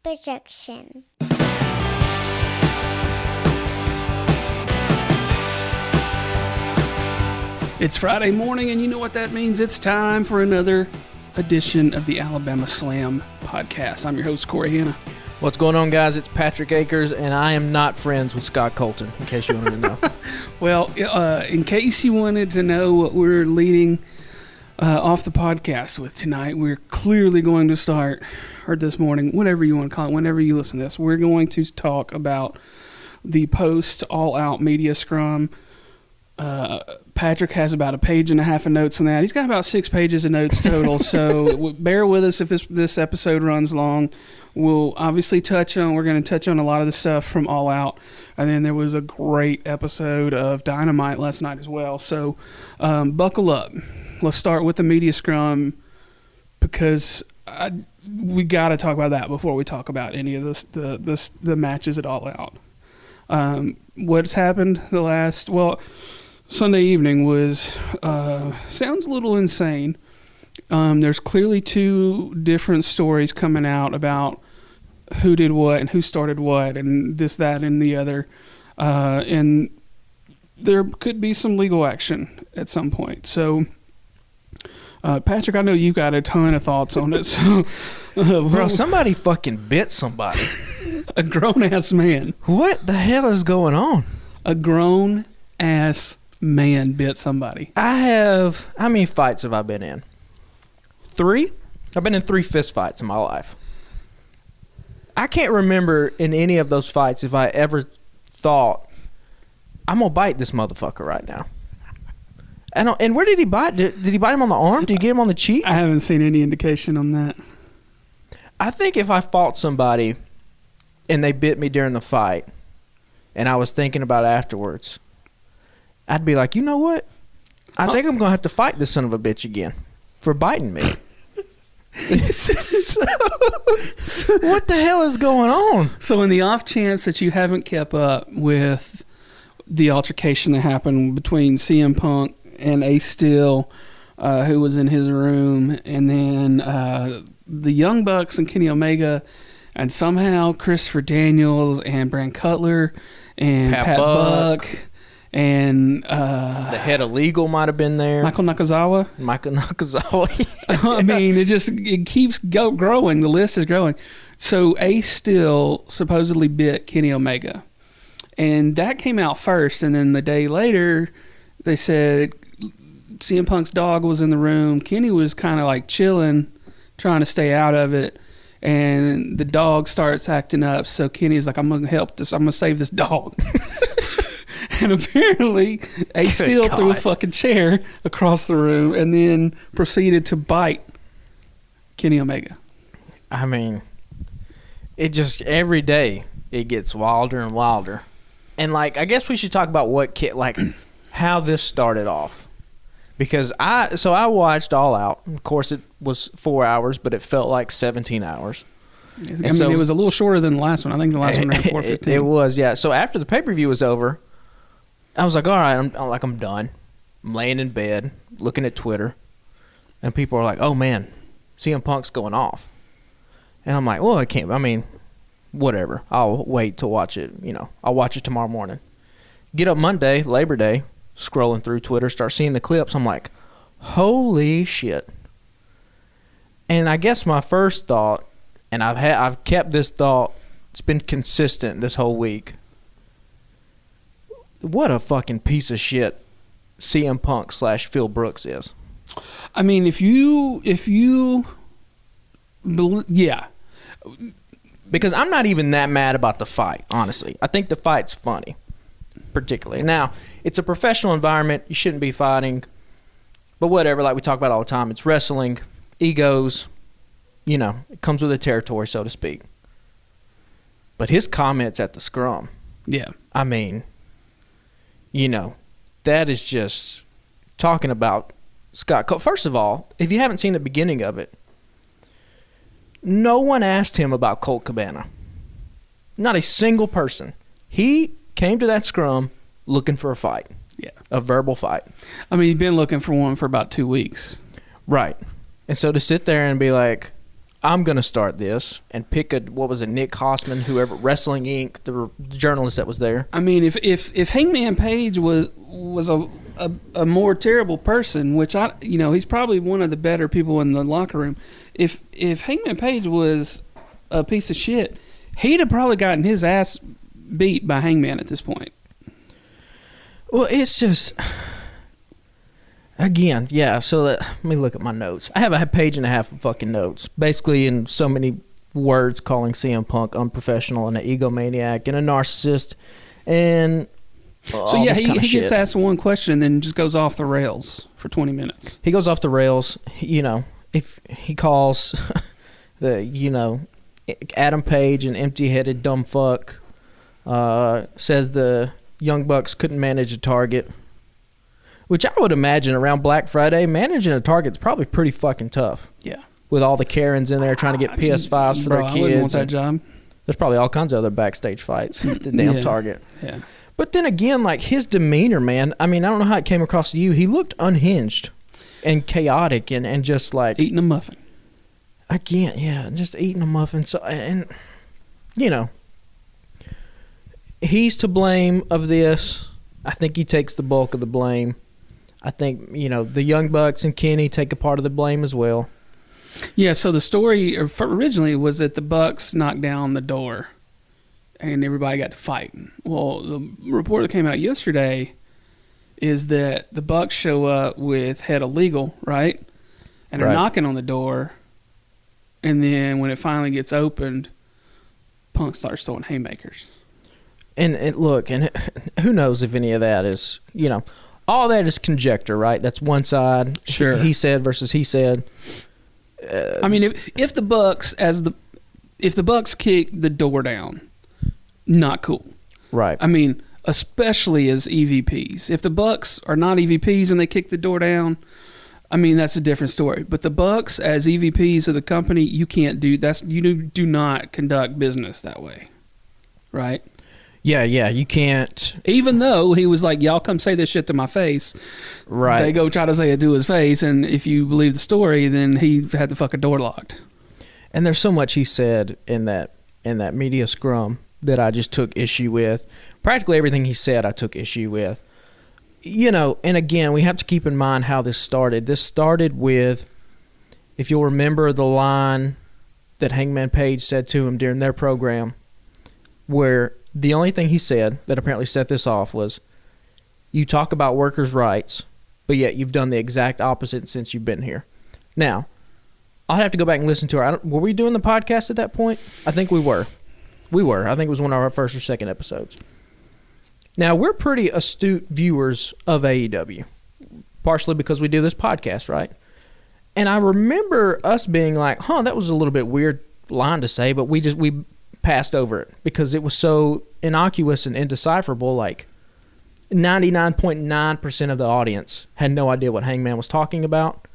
Projection. It's Friday morning, and you know what that means. It's time for another edition of the Alabama Slam podcast. I'm your host, Corey Hanna. What's going on, guys? It's Patrick Akers, and I am not friends with Scott Colton, in case you wanted to know. Well, in case you wanted to know what we're leading off the podcast with tonight, we're clearly going to start, or this morning, whatever you want to call it, whenever you listen to this, we're going to talk about the post-all-out media scrum. Patrick has about a page and a half of notes on that. He's got about 6 pages of notes total, so bear with us if this episode runs long. We're going to touch on a lot of the stuff from All Out, and then there was a great episode of Dynamite last night as well, so buckle up. Let's start with the media scrum, because we got to talk about that before we talk about any of the matches at All Out. What's happened Sunday evening was sounds a little insane. There's clearly 2 different stories coming out about who did what and who started what and this, that, and the other. And there could be some legal action at some point. So, Patrick, I know you've got a ton of thoughts on it. So, Bro, somebody fucking bit somebody. A grown-ass man. What the hell is going on? A grown-ass man bit somebody. How many fights have I been in? 3? I've been in 3 fist fights in my life. I can't remember in any of those fights if I ever thought, I'm going to bite this motherfucker right now. And where did he bite? Did he bite him on the arm? Did he get him on the cheek? I haven't seen any indication on that. I think if I fought somebody and they bit me during the fight and I was thinking about it afterwards, I'd be like, you know what? I think I'm going to have to fight this son of a bitch again for biting me. What the hell is going on? So in the off chance that you haven't kept up with the altercation that happened between CM Punk and Ace Steel, who was in his room, and then the Young Bucks and Kenny Omega, and somehow Christopher Daniels and Brand Cutler and Pat Buck. And the head of legal might have been there. Michael Nakazawa. I mean, it keeps growing. The list is growing. So Ace Steel supposedly bit Kenny Omega, and that came out first. And then the day later, they said CM Punk's dog was in the room. Kenny was kind of like chilling, trying to stay out of it. And the dog starts acting up. So Kenny's like, I'm going to help this. I'm going to save this dog. And apparently, Ace Steel threw a fucking chair across the room and then proceeded to bite Kenny Omega. I mean, it just, every day, it gets wilder and wilder. And, like, I guess we should talk about how this started off. Because I watched All Out. Of course, it was 4 hours, but it felt like 17 hours. It was a little shorter than the last one. I think the last one ran 4:15. It was, yeah. So after the pay-per-view was over, I was like, all right, I'm done. I'm laying in bed, looking at Twitter, and people are like, oh, man, CM Punk's going off. And I'm like, well, whatever. I'll wait to watch it. I'll watch it tomorrow morning. Get up Monday, Labor Day, scrolling through Twitter, start seeing the clips. I'm like, holy shit. And I guess my first thought, and I've kept this thought, it's been consistent this whole week. What a fucking piece of shit CM Punk / Phil Brooks is. I mean, yeah. Because I'm not even that mad about the fight, honestly. I think the fight's funny, particularly. Now, it's a professional environment. You shouldn't be fighting. But whatever, like we talk about all the time, it's wrestling, egos, it comes with the territory, so to speak. But his comments at the scrum. Yeah. I mean, that is just talking about Scott Cole. First of all, if you haven't seen the beginning of it, no one asked him about Colt Cabana. Not a single person. He came to that scrum looking for a fight. Yeah. A verbal fight. I mean, he'd been looking for one for about 2 weeks. Right. And so to sit there and be like, I'm going to start this and pick Nick Hossman, whoever, Wrestling Inc., the journalist that was there. I mean, if Hangman Page was a more terrible person, which he's probably one of the better people in the locker room. If Hangman Page was a piece of shit, he'd have probably gotten his ass beat by Hangman at this point. Well, it's just, again, yeah, so let me look at my notes. I have a page and a half of fucking notes, basically in so many words calling CM Punk unprofessional and an egomaniac and a narcissist and so yeah, he gets asked one question and then just goes off the rails for 20 minutes. He goes off the rails, if he calls Adam Page an empty-headed dumb fuck, says the Young Bucks couldn't manage a target, which I would imagine around Black Friday, managing a target's probably pretty fucking tough. Yeah. With all the Karens in there trying to get PS5s for their kids. I wouldn't want that job. There's probably all kinds of other backstage fights at the damn Target. Yeah. But then again, like his demeanor, man, I mean, I don't know how it came across to you. He looked unhinged and chaotic and just like... Eating a muffin. Again, yeah, just eating a muffin. So, and, he's to blame of this. I think he takes the bulk of the blame. I think, the Young Bucks and Kenny take a part of the blame as well. Yeah, so the story originally was that the Bucks knocked down the door and everybody got to fighting. Well, the report that came out yesterday is that the Bucks show up with head of legal, right? And they're knocking on the door, and then when it finally gets opened, Punk starts throwing haymakers. And who knows if any of that is, all that is conjecture, right? That's one side. Sure. He said versus he said. I mean, if the Bucks kick the door down, not cool. Right. I mean, especially as EVPs. If the Bucks are not EVPs and they kick the door down, I mean, that's a different story. But the Bucks as EVPs of the company, you can't do that. You do not conduct business that way, right? Yeah, you can't. Even though he was like, y'all come say this shit to my face. Right. They go try to say it to his face, and if you believe the story, then he had the fucking door locked. And there's so much he said in that media scrum that I just took issue with. Practically everything he said I took issue with. And again, we have to keep in mind how this started. This started with, if you'll remember the line that Hangman Page said to him during their program, where the only thing he said that apparently set this off was, you talk about workers' rights, but yet you've done the exact opposite since you've been here. Now, I'll have to go back and listen to her. Were we doing the podcast at that point? I think we were. I think it was one of our first or second episodes. Now, we're pretty astute viewers of AEW, partially because we do this podcast, right? And I remember us being like, that was a little bit weird line to say, but we passed over it because it was so innocuous and indecipherable. Like 99.9% of the audience had no idea what Hangman was talking about.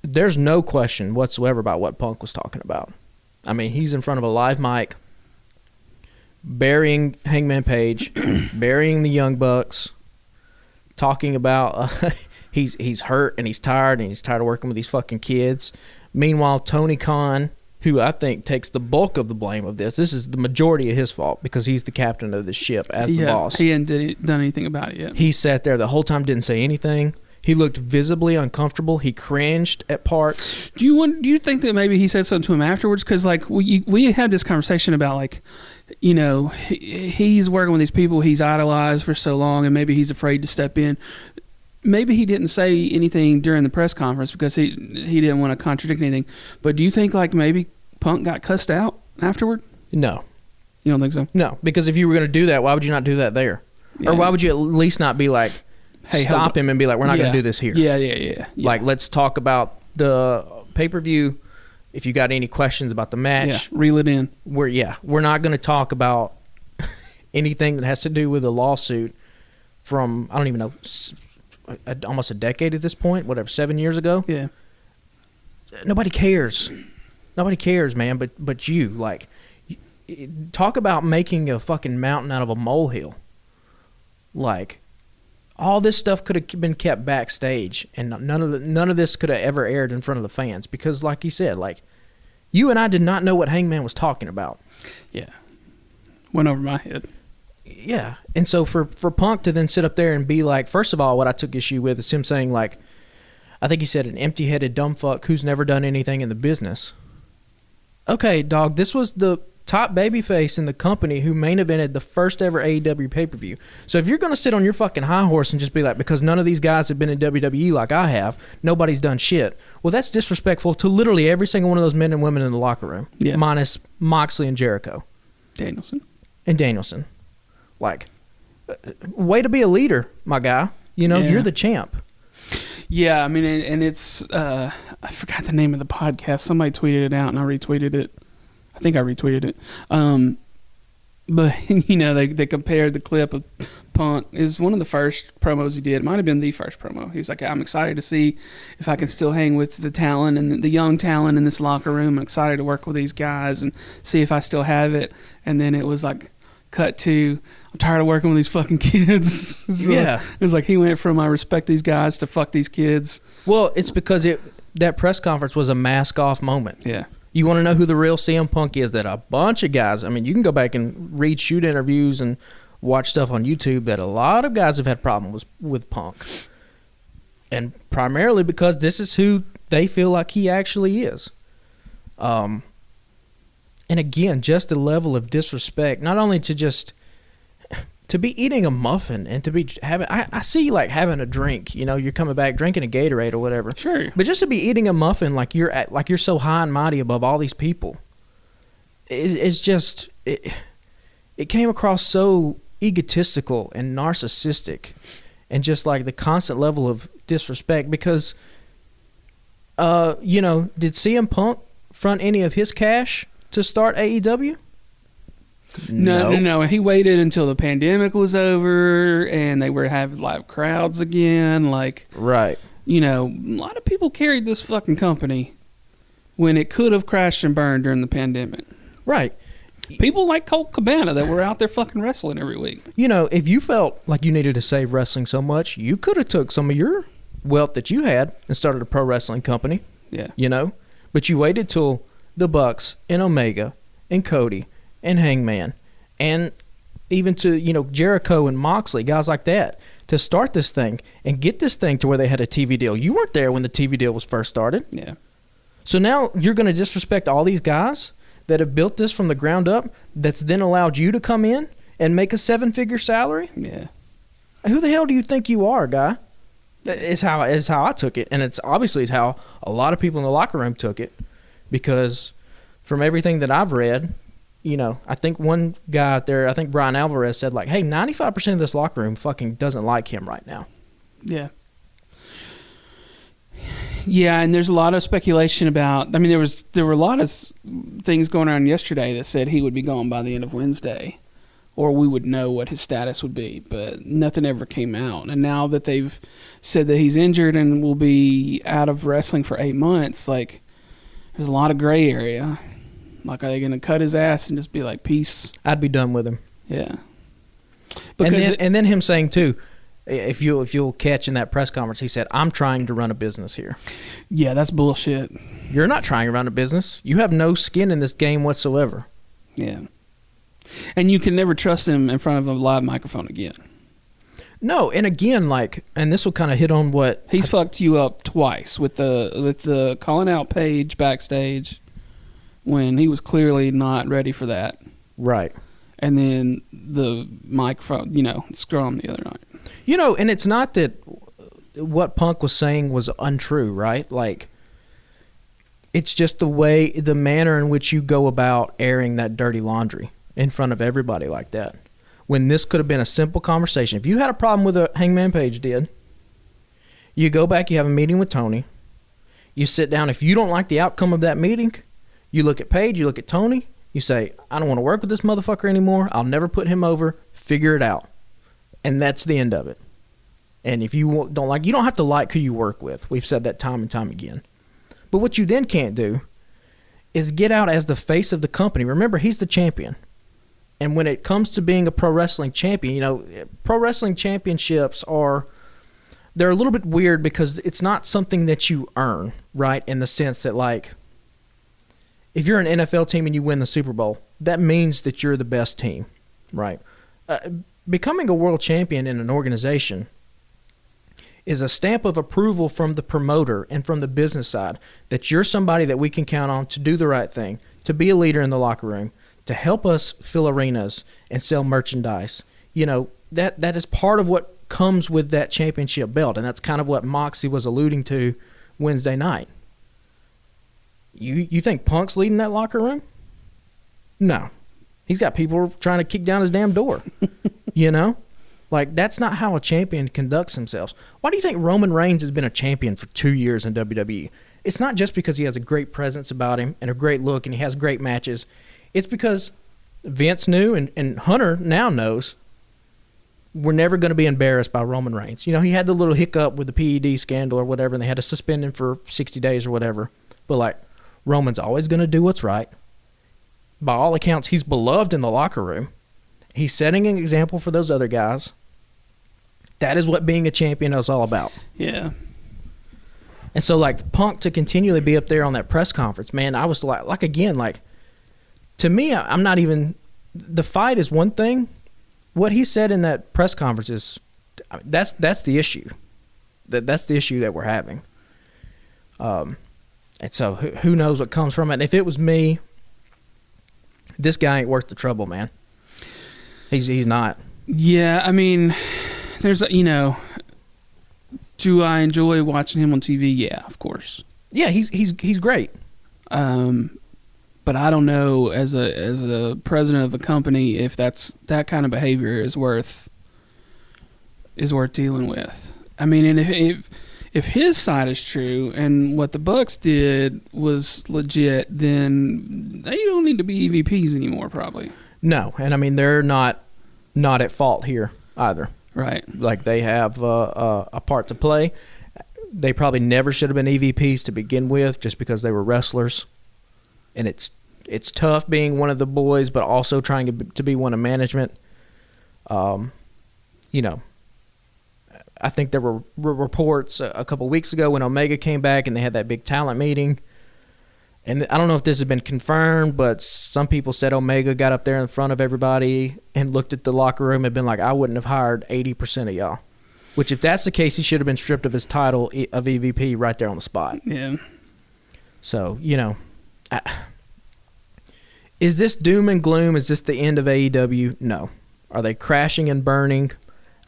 There's no question whatsoever about what Punk was talking about. I mean, he's in front of a live mic, burying Hangman Page, burying the Young Bucks, talking about he's hurt and he's tired of working with these fucking kids. Meanwhile, Tony Khan, who I think takes the bulk of the blame of this is the majority of his fault because he's the captain of the ship as the boss. He hadn't done anything about it yet. He sat there the whole time, didn't say anything. He looked visibly uncomfortable. He cringed at parts. Do you think that maybe he said something to him afterwards? Because like we had this conversation about like, he's working with these people he's idolized for so long, and maybe he's afraid to step in. Maybe he didn't say anything during the press conference because he didn't want to contradict anything. But do you think like maybe Punk got cussed out afterward? No. You don't think so? No, because if you were going to do that, why would you not do that there? Yeah. Or why would you at least not be like, hey, stop him and be like, we're not going to do this here. Yeah. Like, let's talk about the pay-per-view. If you got any questions about the match, reel it in. We're not going to talk about anything that has to do with a lawsuit from, I don't even know, almost a decade at this point, 7 years ago. Yeah. Nobody cares. Nobody cares, man. But you, like, talk about making a fucking mountain out of a molehill. Like, All this stuff could have been kept backstage, and none of this could have ever aired in front of the fans because, like you said, like you and I did not know what Hangman was talking about. Yeah, went over my head. Yeah, and so for Punk to then sit up there and be like, first of all, what I took issue with is him saying like, I think he said an empty-headed dumb fuck who's never done anything in the business. Okay, dog, this was the top babyface in the company who main evented the first ever AEW pay-per-view. So if you're going to sit on your fucking high horse and just be like, because none of these guys have been in WWE like I have, nobody's done shit. Well, that's disrespectful to literally every single one of those men and women in the locker room, minus Moxley and Jericho. Danielson. Like, way to be a leader, my guy. You know, you're the champ. Yeah, I mean, and it's, I forgot the name of the podcast. Somebody tweeted it out and I retweeted it. I think I retweeted it. But, you know, they compared the clip of Punk. It was one of the first promos he did. It might have been the first promo. He's like, I'm excited to see if I can still hang with the talent and the young talent in this locker room. I'm excited to work with these guys and see if I still have it. And then it was like, cut to, I'm tired of working with these fucking kids. So it was like he went from I respect these guys to fuck these kids. Well, it's because that press conference was a mask-off moment. Yeah. You want to know who the real CM Punk is? That a bunch of guys, I mean, you can go back and read shoot interviews and watch stuff on YouTube that a lot of guys have had problems with Punk. And primarily because this is who they feel like he actually is. And again, just the level of disrespect, not only to just to be eating a muffin and to be having, I see you like having a drink, you know, you're coming back drinking a Gatorade or whatever. Sure. But just to be eating a muffin like you're so high and mighty above all these people, it's just, it came across so egotistical and narcissistic and just like the constant level of disrespect because, you know, did CM Punk front any of his cash to start AEW? No. He waited until the pandemic was over and they were having live crowds again. Like, right. You know, a lot of people carried this fucking company when it could have crashed and burned during the pandemic. Right. People like Colt Cabana that were out there fucking wrestling every week. You know, if you felt like you needed to save wrestling so much, you could have took some of your wealth that you had and started a pro wrestling company. Yeah. You know? But you waited till the Bucks and Omega and Cody and Hangman and even to, you know, Jericho and Moxley, guys like that, to start this thing and get this thing to where they had a TV deal. You weren't there when the TV deal was first started. Yeah. So now you're going to disrespect all these guys that have built this from the ground up that's then allowed you to come in and make a 7-figure salary? Yeah. Who the hell do you think you are, guy? Is how I took it, and it's obviously how a lot of people in the locker room took it, because from everything that I've read, you know, I think one guy out there, I think Brian Alvarez said like, hey, 95% of this locker room fucking doesn't like him right now. Yeah. Yeah, and there's a lot of speculation about, I mean, there were a lot of things going on yesterday that said he would be gone by the end of Wednesday, or we would know what his status would be, but nothing ever came out. And now that they've said that he's injured and will be out of wrestling for 8 months, like, there's a lot of gray area. Like, are they going to cut his ass and just be like, peace? I'd be done with him. Yeah. And then him saying, too, if you'll catch in that press conference, he said, I'm trying to run a business here. Yeah, that's bullshit. You're not trying to run a business. You have no skin in this game whatsoever. Yeah. And you can never trust him in front of a live microphone again. No, and again, like, and this will kind of hit on what... He's fucked you up twice with the calling out Paige backstage when he was clearly not ready for that. Right. And then the microphone, you know, Scrum the other night. You know, and it's not that what Punk was saying was untrue, right? Like, it's just the manner in which you go about airing that dirty laundry in front of everybody like that. When this could have been a simple conversation. If you had a problem with what Hangman Page did, you go back, you have a meeting with Tony, you sit down. If you don't like the outcome of that meeting, you look at Page, you look at Tony, you say, I don't want to work with this motherfucker anymore. I'll never put him over. Figure it out. And that's the end of it. And if you don't like, you don't have to like who you work with. We've said that time and time again. But what you then can't do is get out as the face of the company. Remember, he's the champion. And when it comes to being a pro wrestling champion, you know, pro wrestling championships they're a little bit weird because it's not something that you earn, right? In the sense that, like, if you're an NFL team and you win the Super Bowl, that means that you're the best team, right? Becoming a world champion in an organization is a stamp of approval from the promoter and from the business side that you're somebody that we can count on to do the right thing, to be a leader in the locker room, to help us fill arenas and sell merchandise. You know, that is part of what comes with that championship belt, and that's kind of what Moxley was alluding to Wednesday night. You think Punk's leading that locker room? No. He's got people trying to kick down his damn door. You know? Like, that's not how a champion conducts themselves. Why do you think Roman Reigns has been a champion for 2 years in WWE? It's not just because he has a great presence about him and a great look and he has great matches. It's because Vince knew and Hunter now knows we're never going to be embarrassed by Roman Reigns. You know, he had the little hiccup with the PED scandal or whatever, and they had to suspend him for 60 days or whatever. But, like, Roman's always going to do what's right. By all accounts, he's beloved in the locker room. He's setting an example for those other guys. That is what being a champion is all about. Yeah. And so, like, Punk to continually be up there on that press conference, man, I was like again, like, to me, I'm not even, the fight is one thing. What he said in that press conference is, that's the issue. That's the issue that we're having. And so who knows what comes from it. And if it was me, this guy ain't worth the trouble, man. He's not. Yeah, I mean, there's, you know, do I enjoy watching him on TV? Yeah, of course. Yeah, he's great. But I don't know, as a president of a company, if that kind of behavior is worth dealing with. I mean, and if his side is true and what the Bucks did was legit, then they don't need to be EVPs anymore, probably. No, and I mean they're not at fault here either. Right. Like, they have a part to play. They probably never should have been EVPs to begin with, just because they were wrestlers. And it's tough being one of the boys, but also trying to be one of management. You know, I think there were reports a couple weeks ago when Omega came back and they had that big talent meeting. And I don't know if this has been confirmed, but some people said Omega got up there in front of everybody and looked at the locker room and been like, I wouldn't have hired 80% of y'all. Which, if that's the case, he should have been stripped of his title of EVP right there on the spot. Yeah. So, you know, is this doom and gloom? Is this the end of AEW? No. Are they crashing and burning?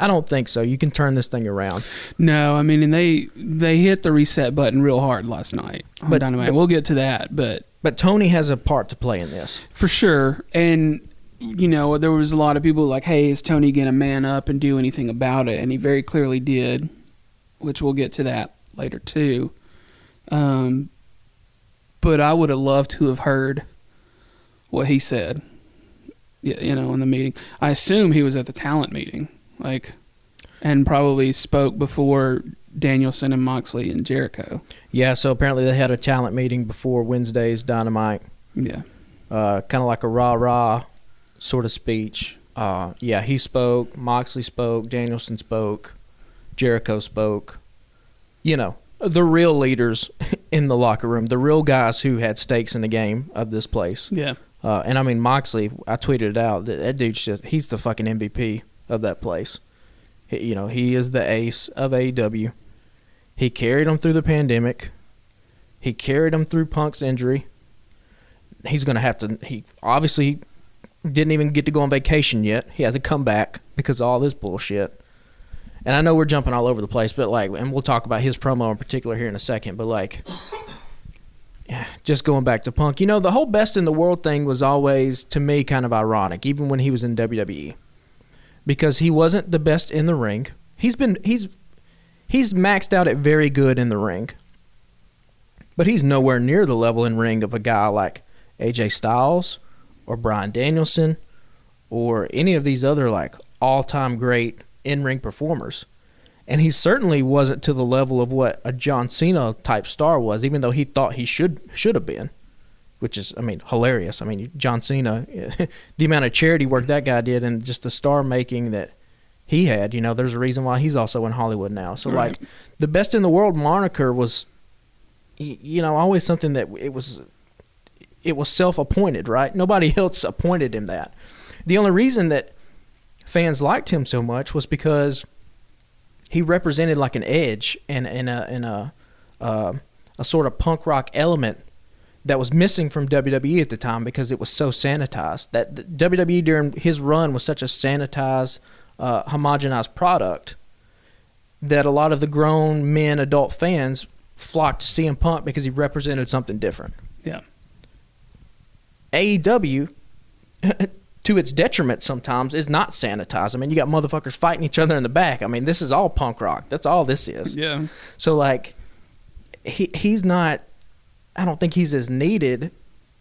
I don't think so. You can turn this thing around. No, I mean, and they hit the reset button real hard last night on Dynamite. We'll get to that, but Tony has a part to play in this. For sure. And, you know, there was a lot of people like, hey, is Tony going to man up and do anything about it? And he very clearly did, which we'll get to that later too. But I would have loved to have heard what he said, you know, in the meeting. I assume he was at the talent meeting, like, and probably spoke before Danielson and Moxley and Jericho. Yeah, so apparently they had a talent meeting before Wednesday's Dynamite. Yeah. Kind of like a rah-rah sort of speech. Yeah, he spoke, Moxley spoke, Danielson spoke, Jericho spoke. You know, the real leaders in the locker room, the real guys who had stakes in the game of this place. Yeah. And I mean, Moxley, I tweeted it out, that dude's he's the fucking MVP of that place. You know, he is the ace of AEW. He carried them through the pandemic. He carried them through Punk's injury. He's going to have to, he obviously didn't even get to go on vacation yet. He has to come back because of all this bullshit. And I know we're jumping all over the place, but like, and we'll talk about his promo in particular here in a second, but like, yeah, just going back to Punk, you know, the whole best in the world thing was always, to me, kind of ironic, even when he was in WWE, because he wasn't the best in the ring. He's maxed out at very good in the ring, but he's nowhere near the level in ring of a guy like AJ Styles or Bryan Danielson or any of these other like all-time great in-ring performers. And he certainly wasn't to the level of what a John Cena type star was, even though he thought he should have been. which is, I mean, hilarious. I mean, John Cena, the amount of charity work that guy did and just the star making that he had, you know, there's a reason why he's also in Hollywood now. So, Right. like, the best in the world moniker was, you know, always something that it was self-appointed, right? Nobody else appointed him that. The only reason that fans liked him so much was because he represented like an edge and a sort of punk rock element that was missing from WWE at the time because it was so sanitized. That the WWE during his run was such a sanitized, homogenized product that a lot of the grown men, adult fans flocked to CM Punk because he represented something different. Yeah. AEW, to its detriment sometimes, is not sanitized. I mean, you got motherfuckers fighting each other in the back. I mean, this is all punk rock. That's all this is. Yeah. So, like, he's not, I don't think he's as needed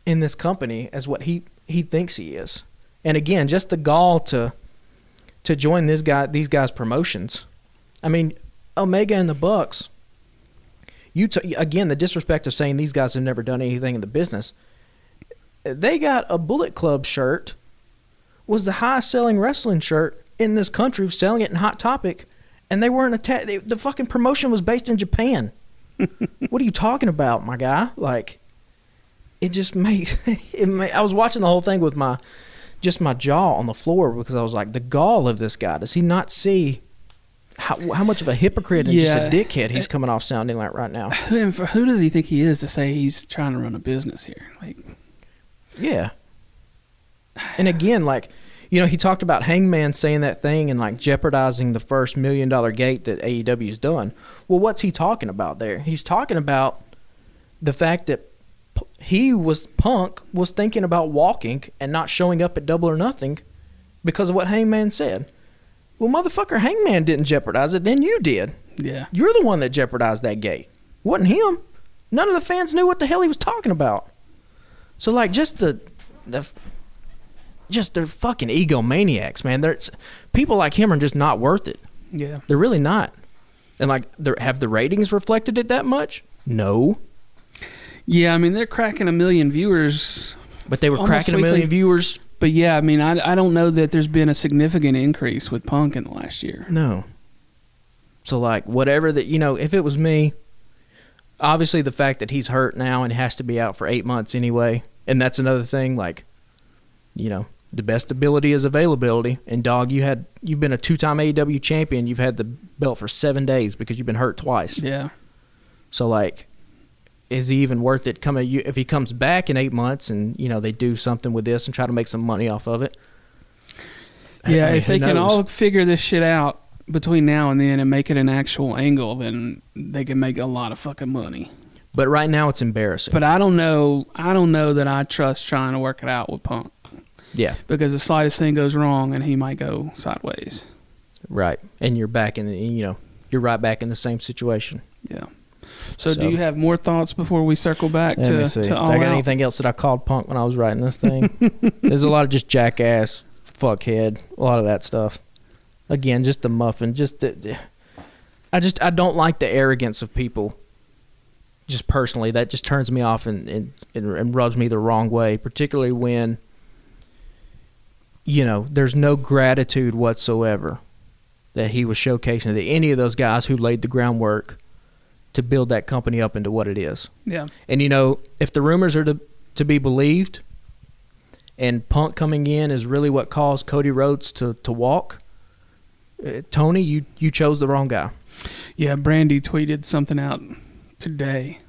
in this company as what he thinks he is. And again, just the gall to join these guys' promotions. I mean, Omega and the Bucks, again, the disrespect of saying these guys have never done anything in the business. They got a Bullet Club shirt, was the highest selling wrestling shirt in this country, selling it in Hot Topic, and they weren't attached. The fucking promotion was based in Japan. What are you talking about, my guy? Like, it just makes I was watching the whole thing with my jaw on the floor because I was like, the gall of this guy. Does he not see how much of a hypocrite and just a dickhead he's coming off sounding like right now? Who does he think he is to say he's trying to run a business here? Like, yeah. And again, like, you know, he talked about Hangman saying that thing and like jeopardizing the first $1 million gate that AEW's done. Well, what's he talking about there? He's talking about the fact that Punk was thinking about walking and not showing up at Double or Nothing because of what Hangman said. Well, motherfucker, Hangman didn't jeopardize it, then you did. yeah. You're the one that jeopardized that gate. Wasn't him. None of the fans knew what the hell he was talking about. So, like, just they're fucking egomaniacs, man. People like him are just not worth it. Yeah. They're really not. And, like, have the ratings reflected it that much? No. Yeah, I mean, they're cracking 1 million viewers. But they were almost cracking 1 million weekly. viewers. But yeah, I mean, I don't know that there's been a significant increase with Punk in the last year. No. So, like, whatever that, you know, if it was me, obviously the fact that he's hurt now and has to be out for 8 months anyway, and that's another thing, like, you know, the best ability is availability. And, dog, you've been a 2-time AEW champion. You've had the belt for 7 days because you've been hurt twice. Yeah. So, like, is he even worth it if he comes back in 8 months and, you know, they do something with this and try to make some money off of it? Yeah, I mean, if they who can knows? all figure this shit out between now and then and make it an actual angle, then they can make a lot of fucking money. But right now it's embarrassing. But I don't know that I trust trying to work it out with Punk. Yeah. Because the slightest thing goes wrong and he might go sideways. Right. And you're back you're right back in the same situation. Yeah. So do you have more thoughts before we circle back Let me see. to All I got Out? anything else that I called Punk when I was writing this thing? There's a lot of just jackass, fuckhead, a lot of that stuff. Again, just the muffin. I don't like the arrogance of people. Just personally, that just turns me off and rubs me the wrong way, particularly when, you know, there's no gratitude whatsoever that he was showcasing to any of those guys who laid the groundwork to build that company up into what it is. Yeah. And, you know, if the rumors are to be believed and Punk coming in is really what caused Cody Rhodes to walk, Tony, you chose the wrong guy. Yeah, Brandy tweeted something out today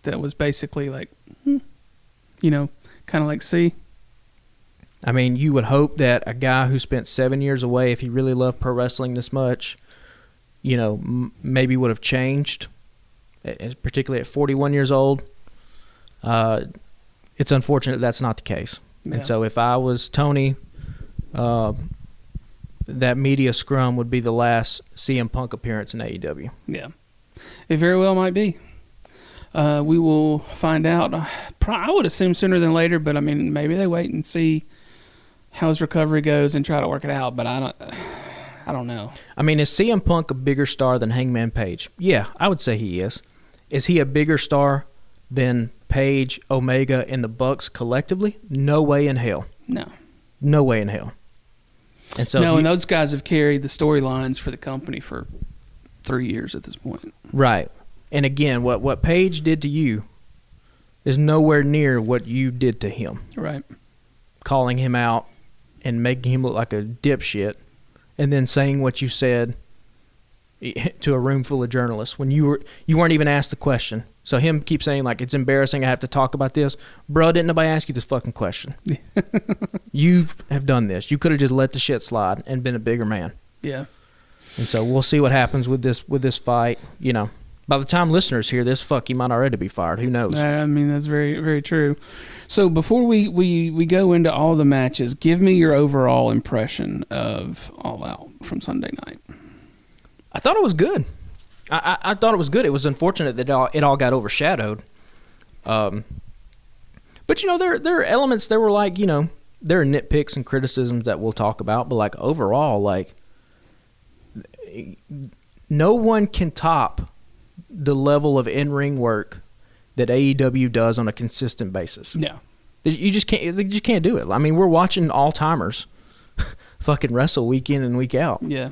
that was basically like, you know, kind of like, see? I mean, you would hope that a guy who spent 7 years away, if he really loved pro wrestling this much, you know, maybe would have changed, particularly at 41 years old. It's unfortunate that's not the case. Yeah. And so if I was Tony, that media scrum would be the last CM Punk appearance in AEW. Yeah. It very well might be. We will find out. I would assume sooner than later, but I mean, maybe they wait and see how his recovery goes and try to work it out, but I don't know. I mean, is CM Punk a bigger star than Hangman Page? Yeah, I would say he is. Is he a bigger star than Paige, Omega, and the Bucks collectively, no way in hell. No way in hell. And so and those guys have carried the storylines for the company for 3 years at this point. Right. And again, what Paige did to you is nowhere near what you did to him. Right. Calling him out and making him look like a dipshit, and then saying what you said to a room full of journalists when you weren't even asked the question. So him keep saying, like, it's embarrassing I have to talk about this. Bro, didn't nobody ask you this fucking question? You have done this. You could have just let the shit slide and been a bigger man. Yeah. And so we'll see what happens with this fight. You know, by the time listeners hear this, he might already be fired. Who knows? I mean, that's very, very true. So before we go into all the matches, give me your overall impression of All Out from Sunday night. I thought it was good. I thought it was good. It was unfortunate that it all got overshadowed. But, you know, there are elements that were like, you know, there are nitpicks and criticisms that we'll talk about. But, like, overall, like, no one can top the level of in-ring work that AEW does on a consistent basis. Yeah. You just can't do it. I mean, we're watching all-timers fucking wrestle week in and week out. Yeah.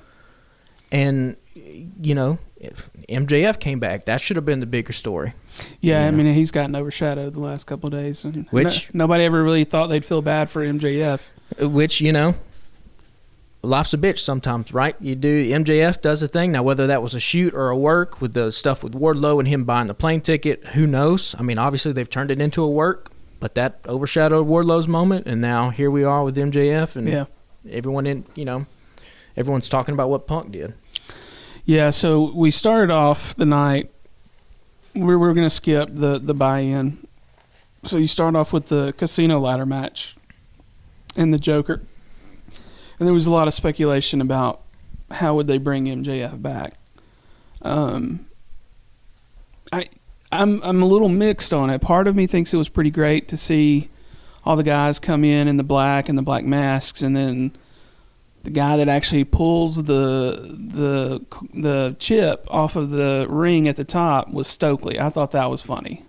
And, you know, if MJF came back, that should have been the bigger story. Yeah, I mean, he's gotten overshadowed the last couple of days. Which nobody ever really thought they'd feel bad for MJF. Which, you know, life's a bitch sometimes, right? MJF does a thing. Now, whether that was a shoot or a work with the stuff with Wardlow and him buying the plane ticket, who knows? I mean, obviously they've turned it into a work, but that overshadowed Wardlow's moment, and now here we are with MJF, and everyone's talking about what Punk did. Yeah, so we started off the night. We're going to skip the buy-in. So you start off with the casino ladder match and the Joker. And there was a lot of speculation about how would they bring MJF back. I'm a little mixed on it. Part of me thinks it was pretty great to see all the guys come in the black and the black masks, and then the guy that actually pulls the chip off of the ring at the top was Stokely. I thought that was funny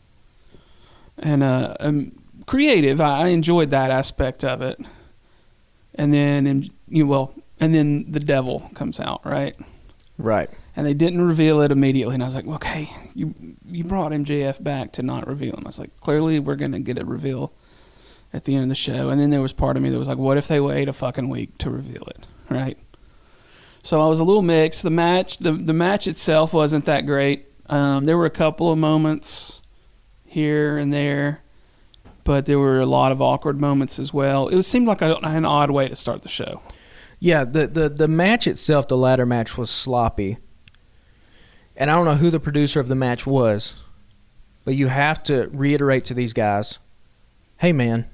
and creative. I enjoyed that aspect of it. And then the devil comes out, right? Right. And they didn't reveal it immediately. And I was like, okay, you brought MJF back to not reveal him. I was like, clearly we're going to get a reveal at the end of the show. And then there was part of me that was like, what if they wait a fucking week to reveal it, right? So I was a little mixed. The match itself wasn't that great. There were a couple of moments here and there, but there were a lot of awkward moments as well. It seemed like an odd way to start the show. Yeah, the match itself, the ladder match, was sloppy. And I don't know who the producer of the match was, but you have to reiterate to these guys, hey, man,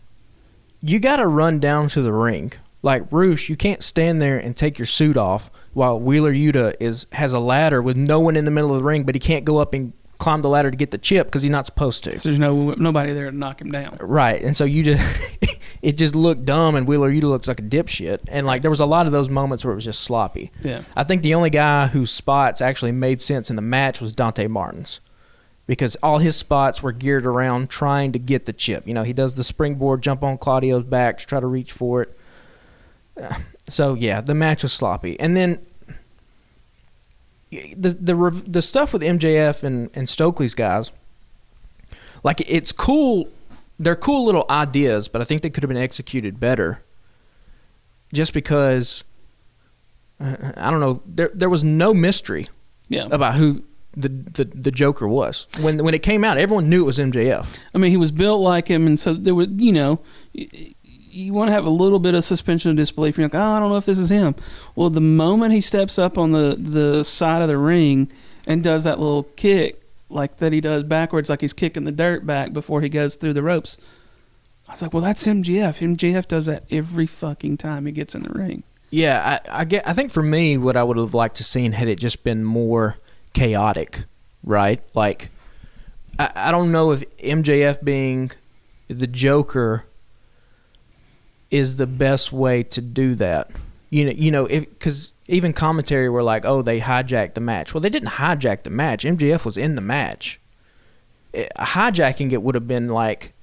you got to run down to the ring. Like, Roosh, you can't stand there and take your suit off while Wheeler Yuta has a ladder with no one in the middle of the ring, but he can't go up and climb the ladder to get the chip because he's not supposed to. So there's nobody there to knock him down. Right, and so you just it just looked dumb, and Wheeler Yuta looks like a dipshit. And, like, there was a lot of those moments where it was just sloppy. Yeah. I think the only guy whose spots actually made sense in the match was Dante Martin's, because all his spots were geared around trying to get the chip. You know, he does the springboard, jump on Claudio's back to try to reach for it. So, yeah, the match was sloppy. And then the stuff with MJF and Stokely's guys, like, it's cool. They're cool little ideas, but I think they could have been executed better. Just because, I don't know, there was no mystery about who the Joker was. When it came out, everyone knew it was MJF. I mean, he was built like him, and so there was, you want to have a little bit of suspension of disbelief. You're like, I don't know if this is him. Well, the moment he steps up on the side of the ring and does that little kick, like that he does backwards, like he's kicking the dirt back before he goes through the ropes, I was like, well, that's MJF. MJF does that every fucking time he gets in the ring. Yeah, I think for me, what I would have liked to seen had it just been more chaotic, right? Like, I don't know if MJF being the Joker is the best way to do that. Because even commentary were like, oh, they hijacked the match. Well, they didn't hijack the match. MJF was in the match. hijacking it would have been like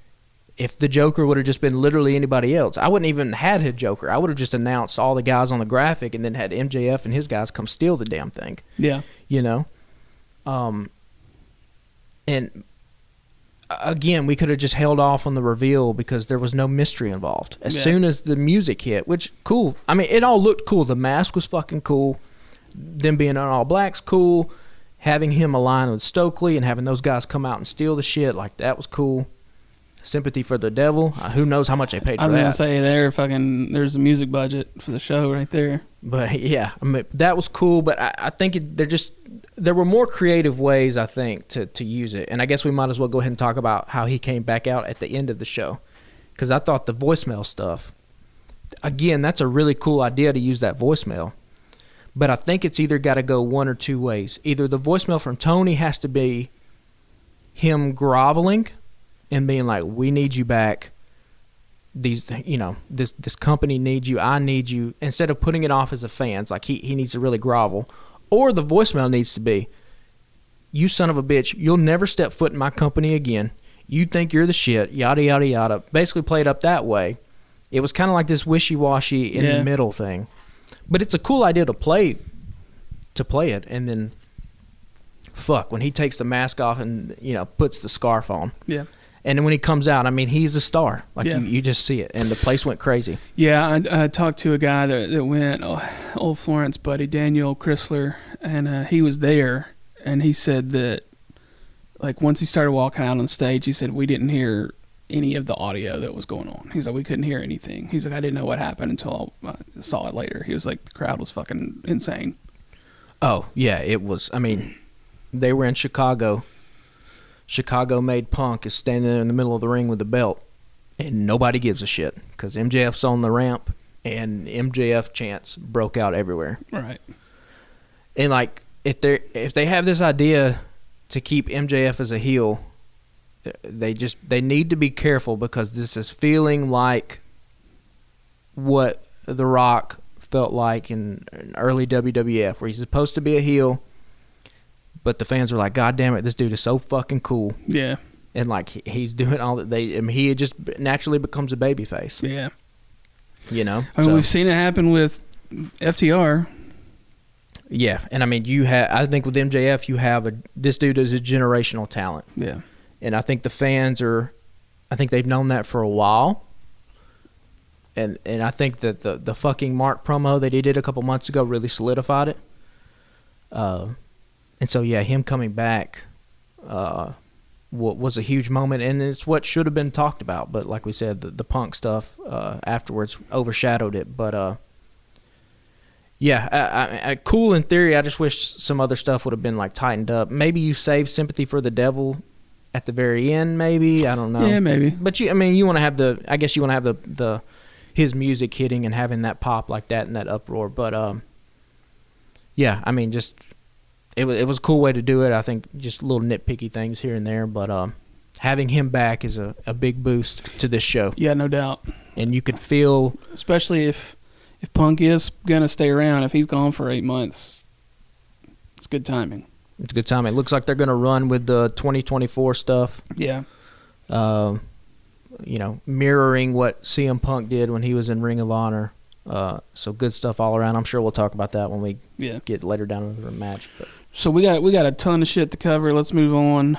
if the Joker would have just been literally anybody else. I wouldn't even had his Joker. I would have just announced all the guys on the graphic and then had MJF and his guys come steal the damn thing. Yeah. You know? And again, we could have just held off on the reveal because there was no mystery involved. As soon as the music hit, which, cool. I mean, it all looked cool. The mask was fucking cool. Them being in all black's cool. Having him align with Stokely and having those guys come out and steal the shit, like, that was cool. Sympathy for the Devil. Who knows how much they paid for that. I was going to say, there's a music budget for the show right there. But, yeah, I mean, that was cool. But I think there were more creative ways, I think, to use it. And I guess we might as well go ahead and talk about how he came back out at the end of the show. Because I thought the voicemail stuff, again, that's a really cool idea to use that voicemail. But I think it's either got to go one or two ways. Either the voicemail from Tony has to be him groveling and being like, we need you back. These, you know, this company needs you. I need you. Instead of putting it off as a fan, it's like he needs to really grovel. Or the voicemail needs to be, you son of a bitch, you'll never step foot in my company again. You think you're the shit, yada, yada, yada. Basically played up that way. It was kind of like this wishy-washy in the middle thing. But it's a cool idea to play it. And then, when he takes the mask off and, you know, puts the scarf on. Yeah. And then when he comes out, I mean, he's a star. Like, you just see it. And the place went crazy. Yeah, I talked to a guy that went, old Florence buddy, Daniel Chrysler, and he was there. And he said that, like, once he started walking out on stage, he said, we didn't hear any of the audio that was going on. He's like, we couldn't hear anything. He's like, I didn't know what happened until I saw it later. He was like, the crowd was fucking insane. Oh, yeah, it was. I mean, they were in Chicago. Chicago-made Punk is standing there in the middle of the ring with the belt, and nobody gives a shit because MJF's on the ramp, and MJF chants broke out everywhere. Right. And, like, if they have this idea to keep MJF as a heel, they need to be careful because this is feeling like what The Rock felt like in early WWF, where he's supposed to be a heel, but the fans are like, God damn it, this dude is so fucking cool. Yeah. And, like, he's doing all that. He just naturally becomes a babyface. Yeah. You know? I mean, we've seen it happen with FTR. Yeah. And, I mean, I think with MJF, this dude is a generational talent. Yeah. And I think the fans I think they've known that for a while. And I think that the fucking Mark promo that he did a couple months ago really solidified it. And so, yeah, him coming back was a huge moment, and it's what should have been talked about. But like we said, the Punk stuff afterwards overshadowed it. But, yeah, cool in theory. I just wish some other stuff would have been, like, tightened up. Maybe you save Sympathy for the Devil at the very end, maybe. I don't know. Yeah, maybe. But, you want to have the his music hitting and having that pop like that and that uproar. But, yeah, I mean, just... It was a cool way to do it. I think just little nitpicky things here and there, but having him back is a big boost to this show. Yeah, no doubt. And you could feel... Especially if Punk is going to stay around, if he's gone for 8 months, it's good timing. It's good timing. It looks like they're going to run with the 2024 stuff. Yeah. Mirroring what CM Punk did when he was in Ring of Honor. So good stuff all around. I'm sure we'll talk about that when we get later down in the match. But. So we got a ton of shit to cover. Let's move on.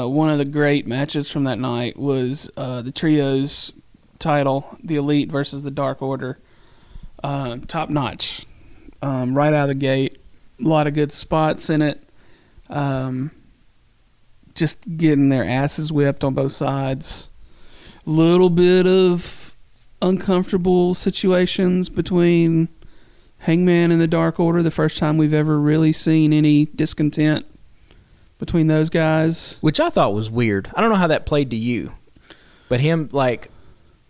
One of the great matches from that night was the Trios title, the Elite versus the Dark Order. Top notch. Right out of the gate. A lot of good spots in it. Just getting their asses whipped on both sides. Little bit of uncomfortable situations between Hangman and the Dark Order. The first time we've ever really seen any discontent between those guys, which I thought was weird. I don't know how that played to you, but him, like,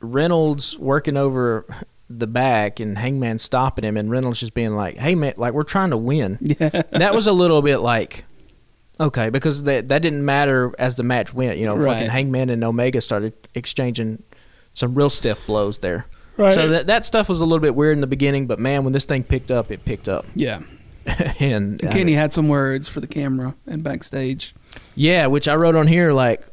Reynolds working over the back and Hangman stopping him, and Reynolds just being like, hey man, like, we're trying to win. Yeah. That was a little bit like, okay, because that didn't matter as the match went. Right. Fucking Hangman and Omega started exchanging some real stiff blows there. Right. So that stuff was a little bit weird in the beginning, but man, when this thing picked up, it picked up. Yeah. And Kenny had some words for the camera and backstage. Yeah, which I wrote on here, like,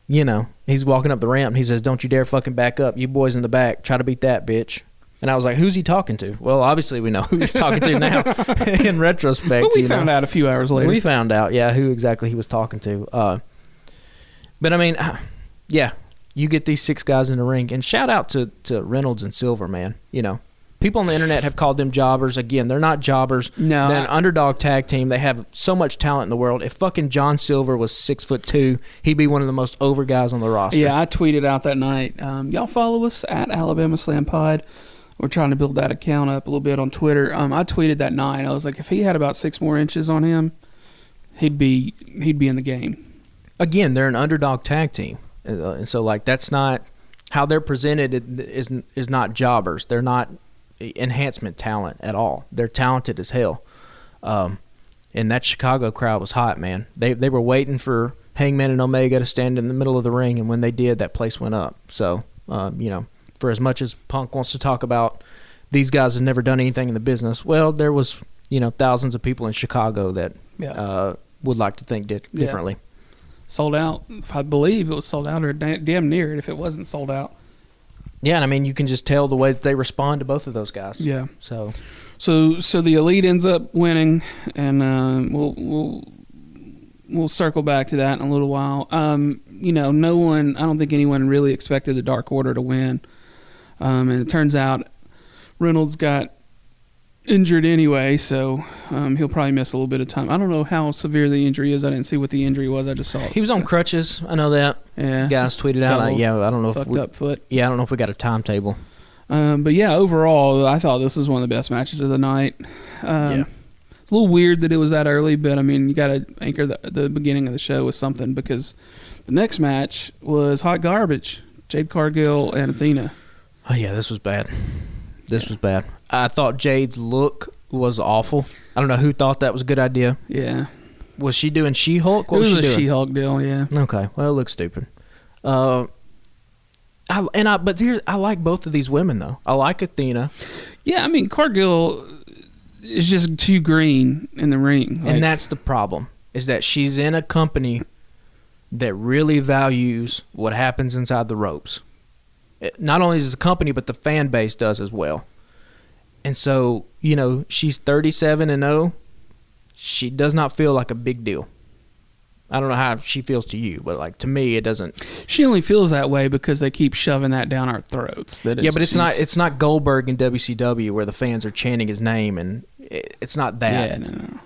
you know, he's walking up the ramp and he says, "Don't you dare fucking back up. You boys in the back, try to beat that bitch." And I was like, who's he talking to? Well, obviously we know who he's talking to now in retrospect. But we found out a few hours later. We found out, yeah, who exactly he was talking to. But, I mean, yeah, you get these 6 guys in the ring. And shout out to Reynolds and Silver, man. You know, people on the internet have called them jobbers. Again, they're not jobbers. No. They're an underdog tag team. They have so much talent in the world. If fucking John Silver was 6'2", he'd be one of the most over guys on the roster. Yeah, I tweeted out that night. Y'all follow us at Alabama Slam Pod. We're trying to build that account up a little bit on Twitter. I tweeted that night. I was like, if he had about 6 more inches on him, he'd be in the game. Again, they're an underdog tag team, and so like that's not how they're presented. Is not jobbers. They're not enhancement talent at all. They're talented as hell. And that Chicago crowd was hot, man. They were waiting for Hangman and Omega to stand in the middle of the ring, and when they did, that place went up. So you know. For as much as Punk wants to talk about these guys have never done anything in the business, well, there was, you know, thousands of people in Chicago that would like to think differently. Yeah. Sold out. I believe it was sold out or damn near it if it wasn't sold out. Yeah, and I mean, you can just tell the way that they respond to both of those guys. Yeah. So the Elite ends up winning, and we'll circle back to that in a little while. You know, I don't think anyone really expected the Dark Order to win. And it turns out Reynolds got injured anyway, so he'll probably miss a little bit of time. I don't know how severe the injury is. I didn't see what the injury was. I just saw it. He was on crutches. I know that. Yeah. Guys tweeted out. I don't know fucked up foot. Yeah, I don't know if we got a timetable. But yeah, overall, I thought this was one of the best matches of the night. Yeah. It's a little weird that it was that early, but I mean, you got to anchor the beginning of the show with something because the next match was hot garbage. Jade Cargill and Athena. Oh, yeah, this was bad. This was bad. I thought Jade's look was awful. I don't know who thought that was a good idea. Yeah. Was she doing She-Hulk? What was she doing? It was a She-Hulk deal, yeah. Okay, well, it looks stupid. But I like both of these women, though. I like Athena. Yeah, I mean, Cargill is just too green in the ring. And that's the problem, is that she's in a company that really values what happens inside the ropes. Not only does the company, but the fan base does as well. And so, you know, she's 37-0. She does not feel like a big deal. I don't know how she feels to you, but like to me, it doesn't. She only feels that way because they keep shoving that down our throats. But it's not Goldberg in WCW where the fans are chanting his name, and it's not that. Yeah, no.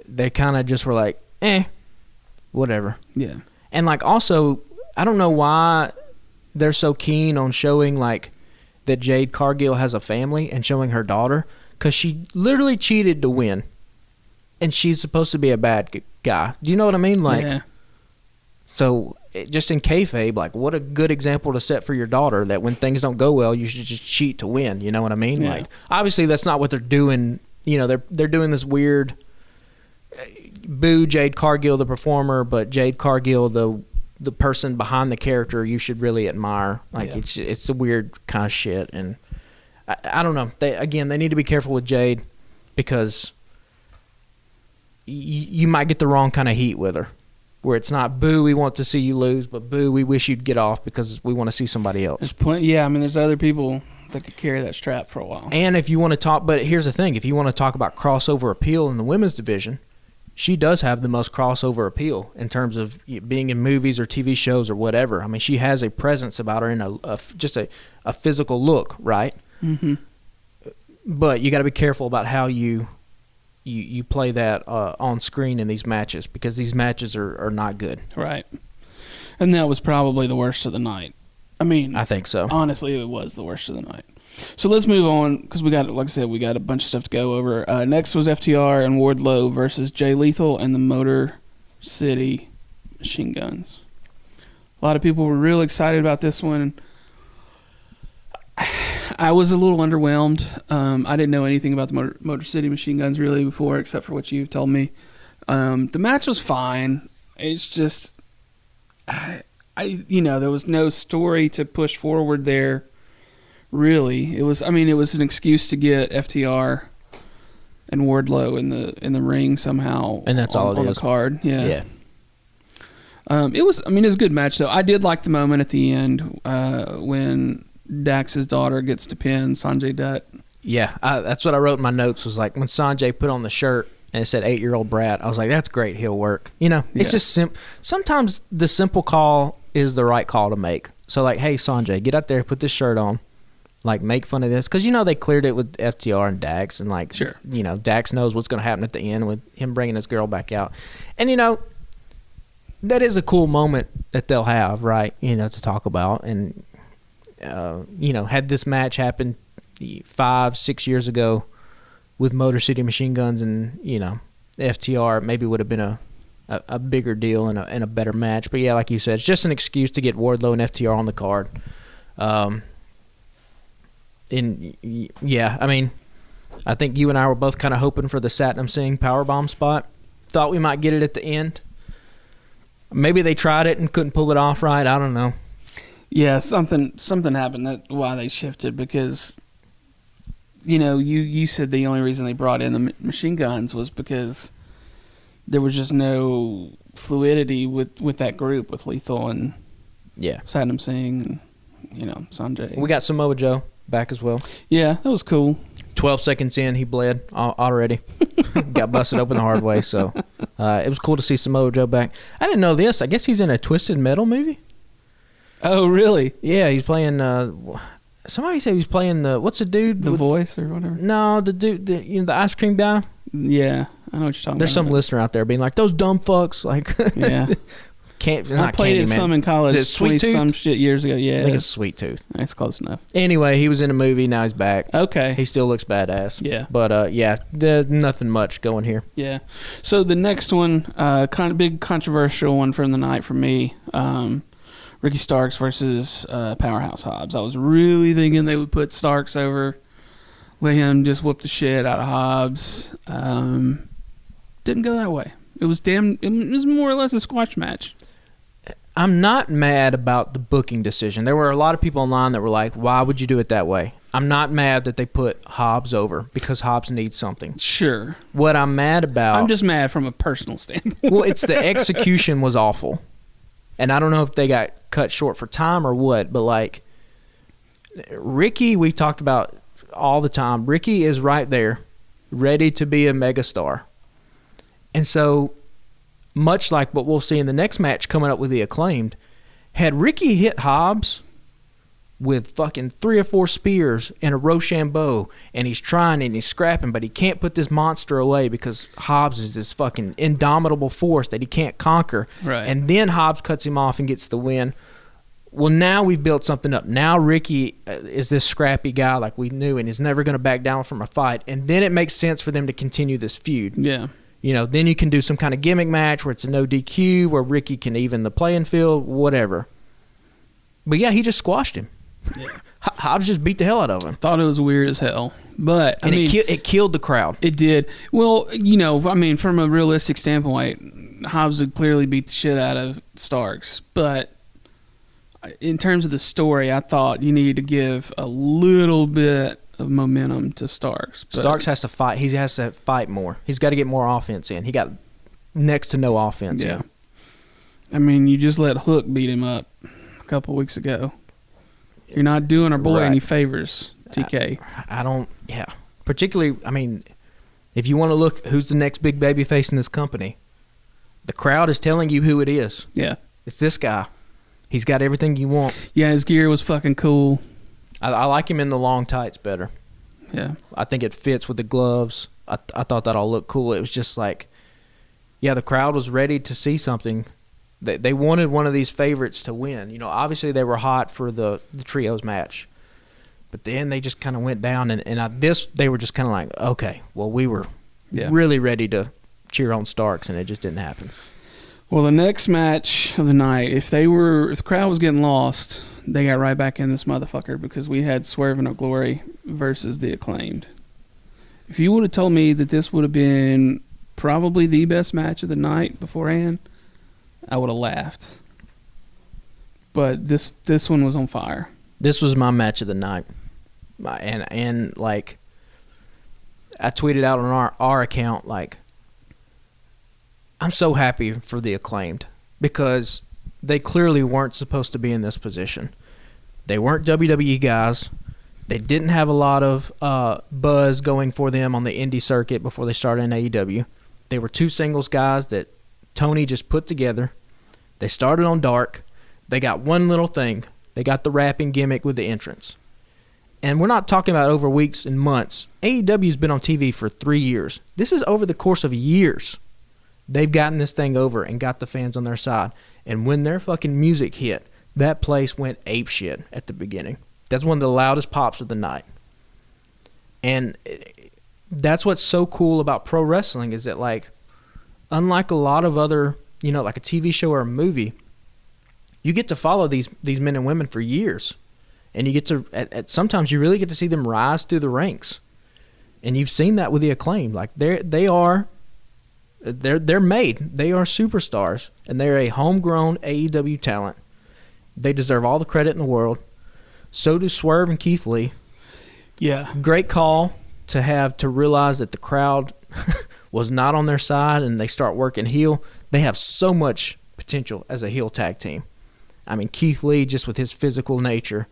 They kind of just were like, whatever. Yeah. And like also, I don't know why they're so keen on showing like that Jade Cargill has a family and showing her daughter, because she literally cheated to win, and she's supposed to be a bad guy. Do you know what I mean? Like, yeah. So just in kayfabe, like, what a good example to set for your daughter that when things don't go well, you should just cheat to win. You know what I mean? Yeah. Like, obviously that's not what they're doing. You know, they're doing this weird boo Jade Cargill the performer, but Jade Cargill the person behind the character you should really admire. Like, yeah. It's a weird kind of shit, and I don't know. They need to be careful with Jade, because you might get the wrong kind of heat with her, where it's not boo, we want to see you lose, but boo, we wish you'd get off because we want to see somebody else. There's other people that could carry that strap for a while. And if you want to talk, but here's the thing, if you want to talk about crossover appeal in the women's division, she does have the most crossover appeal in terms of being in movies or TV shows or whatever. I mean, she has a presence about her in just a physical look, right? Mm-hmm. But you got to be careful about how you play that on screen in these matches, because these matches are not good. Right. And that was probably the worst of the night. I mean, I think so. Honestly, it was the worst of the night. So let's move on, because we got a bunch of stuff to go over. Next was FTR and Wardlow versus Jay Lethal and the Motor City Machine Guns. A lot of people were real excited about this one. I was a little underwhelmed. I didn't know anything about the Motor City Machine Guns really before, except for what you've told me. The match was fine. It's just, there was no story to push forward there. Really, it was an excuse to get FTR and Wardlow in the ring somehow, and that's all it is on the card. Yeah. It was a good match though. I did like the moment at the end when Dax's daughter gets to pin Sanjay Dutt. Yeah, that's what I wrote in my notes, was like when Sanjay put on the shirt and it said 8-year-old brat, I was like, that's great heel work. It's just sometimes the simple call is the right call to make. So like, hey Sanjay, get out there, put this shirt on, like make fun of this, because they cleared it with FTR and Dax, and like, sure, Dax knows what's going to happen at the end with him bringing his girl back out, and that is a cool moment that they'll have, right? To talk about, and had this match happen 5-6 years ago with Motor City Machine Guns and FTR, maybe would have been a bigger deal and a better match. But yeah, like you said, it's just an excuse to get Wardlow and FTR on the card. I think you and I were both kind of hoping for the Satnam Singh powerbomb spot. Thought we might get it at the end. Maybe they tried it and couldn't pull it off right. I don't know. Yeah, something happened. That's why they shifted, because you said the only reason they brought in the machine guns was because there was just no fluidity with that group, with Lethal and Satnam Singh and Sanjay. We got Samoa Joe back as well. Yeah, that was cool. 12 seconds in, he bled already. Got busted open the hard way. So it was cool to see Samoa Joe back. I didn't know this. I guess he's in a Twisted Metal movie. Oh, really? Yeah, he's playing. Somebody said he was playing what's the dude? The Voice or whatever. No, the dude, the ice cream guy. Yeah, I know what you're talking There's about. some listener out there being like, those dumb fucks. Like, yeah. I played it some in college. Is it Sweet Tooth? Some shit years ago. Yeah, I think it's Sweet Tooth. That's close enough. Anyway, he was in a movie. Now he's back. Okay. He still looks badass. Yeah. But there's nothing much going here. Yeah. So the next one, kind of big controversial one from the night for me. Ricky Starks versus Powerhouse Hobbs. I was really thinking they would put Starks over, let him just whoop the shit out of Hobbs. Didn't go that way. It was more or less a squash match. I'm not mad about the booking decision. There were a lot of people online that were like, why would you do it that way? I'm not mad that they put Hobbs over, because Hobbs needs something. Sure. What I'm mad about... I'm just mad from a personal standpoint. Well, it's the execution was awful. And I don't know if they got cut short for time or what, but like Ricky, we've talked about all the time. Ricky is right there, ready to be a megastar. And so, much like what we'll see in the next match coming up with the Acclaimed, had Ricky hit Hobbs with fucking 3 or 4 spears and a Rochambeau, and he's trying and he's scrapping, but he can't put this monster away because Hobbs is this fucking indomitable force that he can't conquer. Right. And then Hobbs cuts him off and gets the win. Well, now we've built something up. Now Ricky is this scrappy guy like we knew, and is never going to back down from a fight. And then it makes sense for them to continue this feud. Yeah. Then you can do some kind of gimmick match where it's a no DQ, where Ricky can even the playing field, whatever. But yeah, he just squashed him. Yeah. Hobbs just beat the hell out of him. Thought it was weird as hell. But it killed the crowd. It did. Well, from a realistic standpoint, Hobbs would clearly beat the shit out of Starks. But in terms of the story, I thought you needed to give a little bit of momentum to Starks. But Starks has to fight. He has to fight more. He's got to get more offense in. He got next to no offense in. You just let Hook beat him up a couple weeks ago. You're not doing our boy any favors, TK. I don't, Particularly, if you want to look who's the next big baby face in this company, the crowd is telling you who it is. Yeah. It's this guy. He's got everything you want. Yeah, his gear was fucking cool. I like him in the long tights better. Yeah. I think it fits with the gloves. I thought that all looked cool. It was just like, the crowd was ready to see something. They wanted one of these favorites to win. Obviously they were hot for the trios match. But then they just kind of went down, and they were just kind of like, okay, well, we were really ready to cheer on Starks, and it just didn't happen. Well, the next match of the night, if the crowd was getting lost, they got right back in this motherfucker, because we had Swerve and Glory versus the Acclaimed. If you would have told me that this would have been probably the best match of the night beforehand, I would have laughed. But this one was on fire. This was my match of the night. And like, I tweeted out on our account, like, I'm so happy for the Acclaimed, because they clearly weren't supposed to be in this position. They weren't WWE guys. They didn't have a lot of buzz going for them on the indie circuit before they started in AEW. They were two singles guys that Tony just put together. They started on Dark. They got one little thing. They got the rapping gimmick with the entrance. And we're not talking about over weeks and months. AEW's been on TV for 3 years. This is over the course of years. They've gotten this thing over and got the fans on their side. And when their fucking music hit, that place went apeshit at the beginning. That's one of the loudest pops of the night. And that's what's so cool about pro wrestling is that, like, unlike a lot of other, you know, like a TV show or a movie, you get to follow these men and women for years. And you get to, sometimes you really get to see them rise through the ranks. And you've seen that with the Acclaim. Like, they're made. They are superstars. And they're a homegrown AEW talent. They deserve all the credit in the world. So do Swerve and Keith Lee. Yeah. Great call to realize that the crowd was not on their side and they start working heel. They have so much potential as a heel tag team. I mean, Keith Lee, just with his physical nature,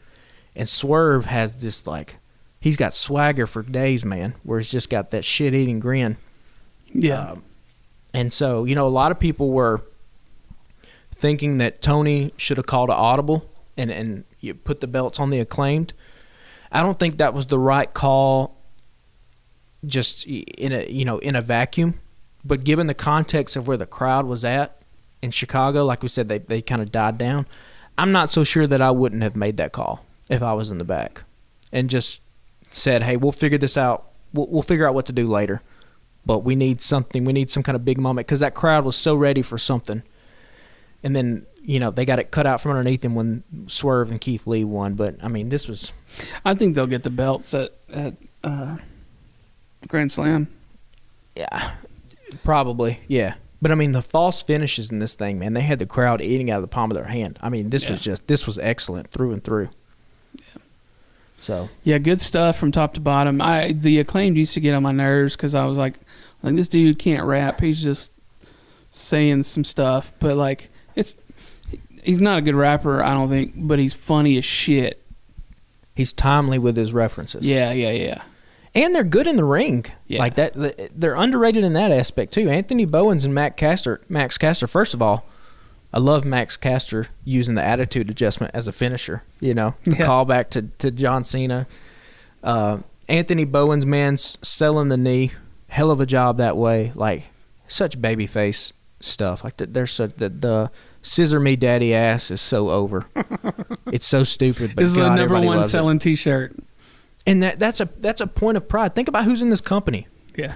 and Swerve has this, like, he's got swagger for days, man, where he's just got that shit-eating grin. Yeah. And so, you know, a lot of people were thinking that Tony should have called an audible and you put the belts on the Acclaimed. I don't think that was the right call just in a vacuum. But given the context of where the crowd was at in Chicago, like we said, they kind of died down. I'm not so sure that I wouldn't have made that call if I was in the back and just said, hey, we'll figure this out. We'll figure out what to do later. But we need something. We need some kind of big moment because that crowd was so ready for something. And then, you know, they got it cut out from underneath him when Swerve and Keith Lee won. But, I mean, this was... I think they'll get the belts at Grand Slam. Yeah, probably, yeah. But, I mean, the false finishes in this thing, man, they had the crowd eating out of the palm of their hand. I mean, this was excellent through and through. Yeah. So. Yeah, good stuff from top to bottom. The Acclaimed used to get on my nerves because I was like, this dude can't rap. He's just saying some stuff. But, like, he's not a good rapper, I don't think, but he's funny as shit. He's timely with his references. Yeah. And they're good in the ring. Yeah. Like that, they're underrated in that aspect too. Anthony Bowens and Max Caster. First of all, I love Max Caster using the attitude adjustment as a finisher. You know, the callback to John Cena. Anthony Bowens, man, selling the knee, hell of a job that way. Like such babyface stuff. Like there's such the scissor me daddy ass is so over. It's so stupid. But this is God, the number one selling it. T-shirt. And that's a point of pride. Think about who's in this company. Yeah.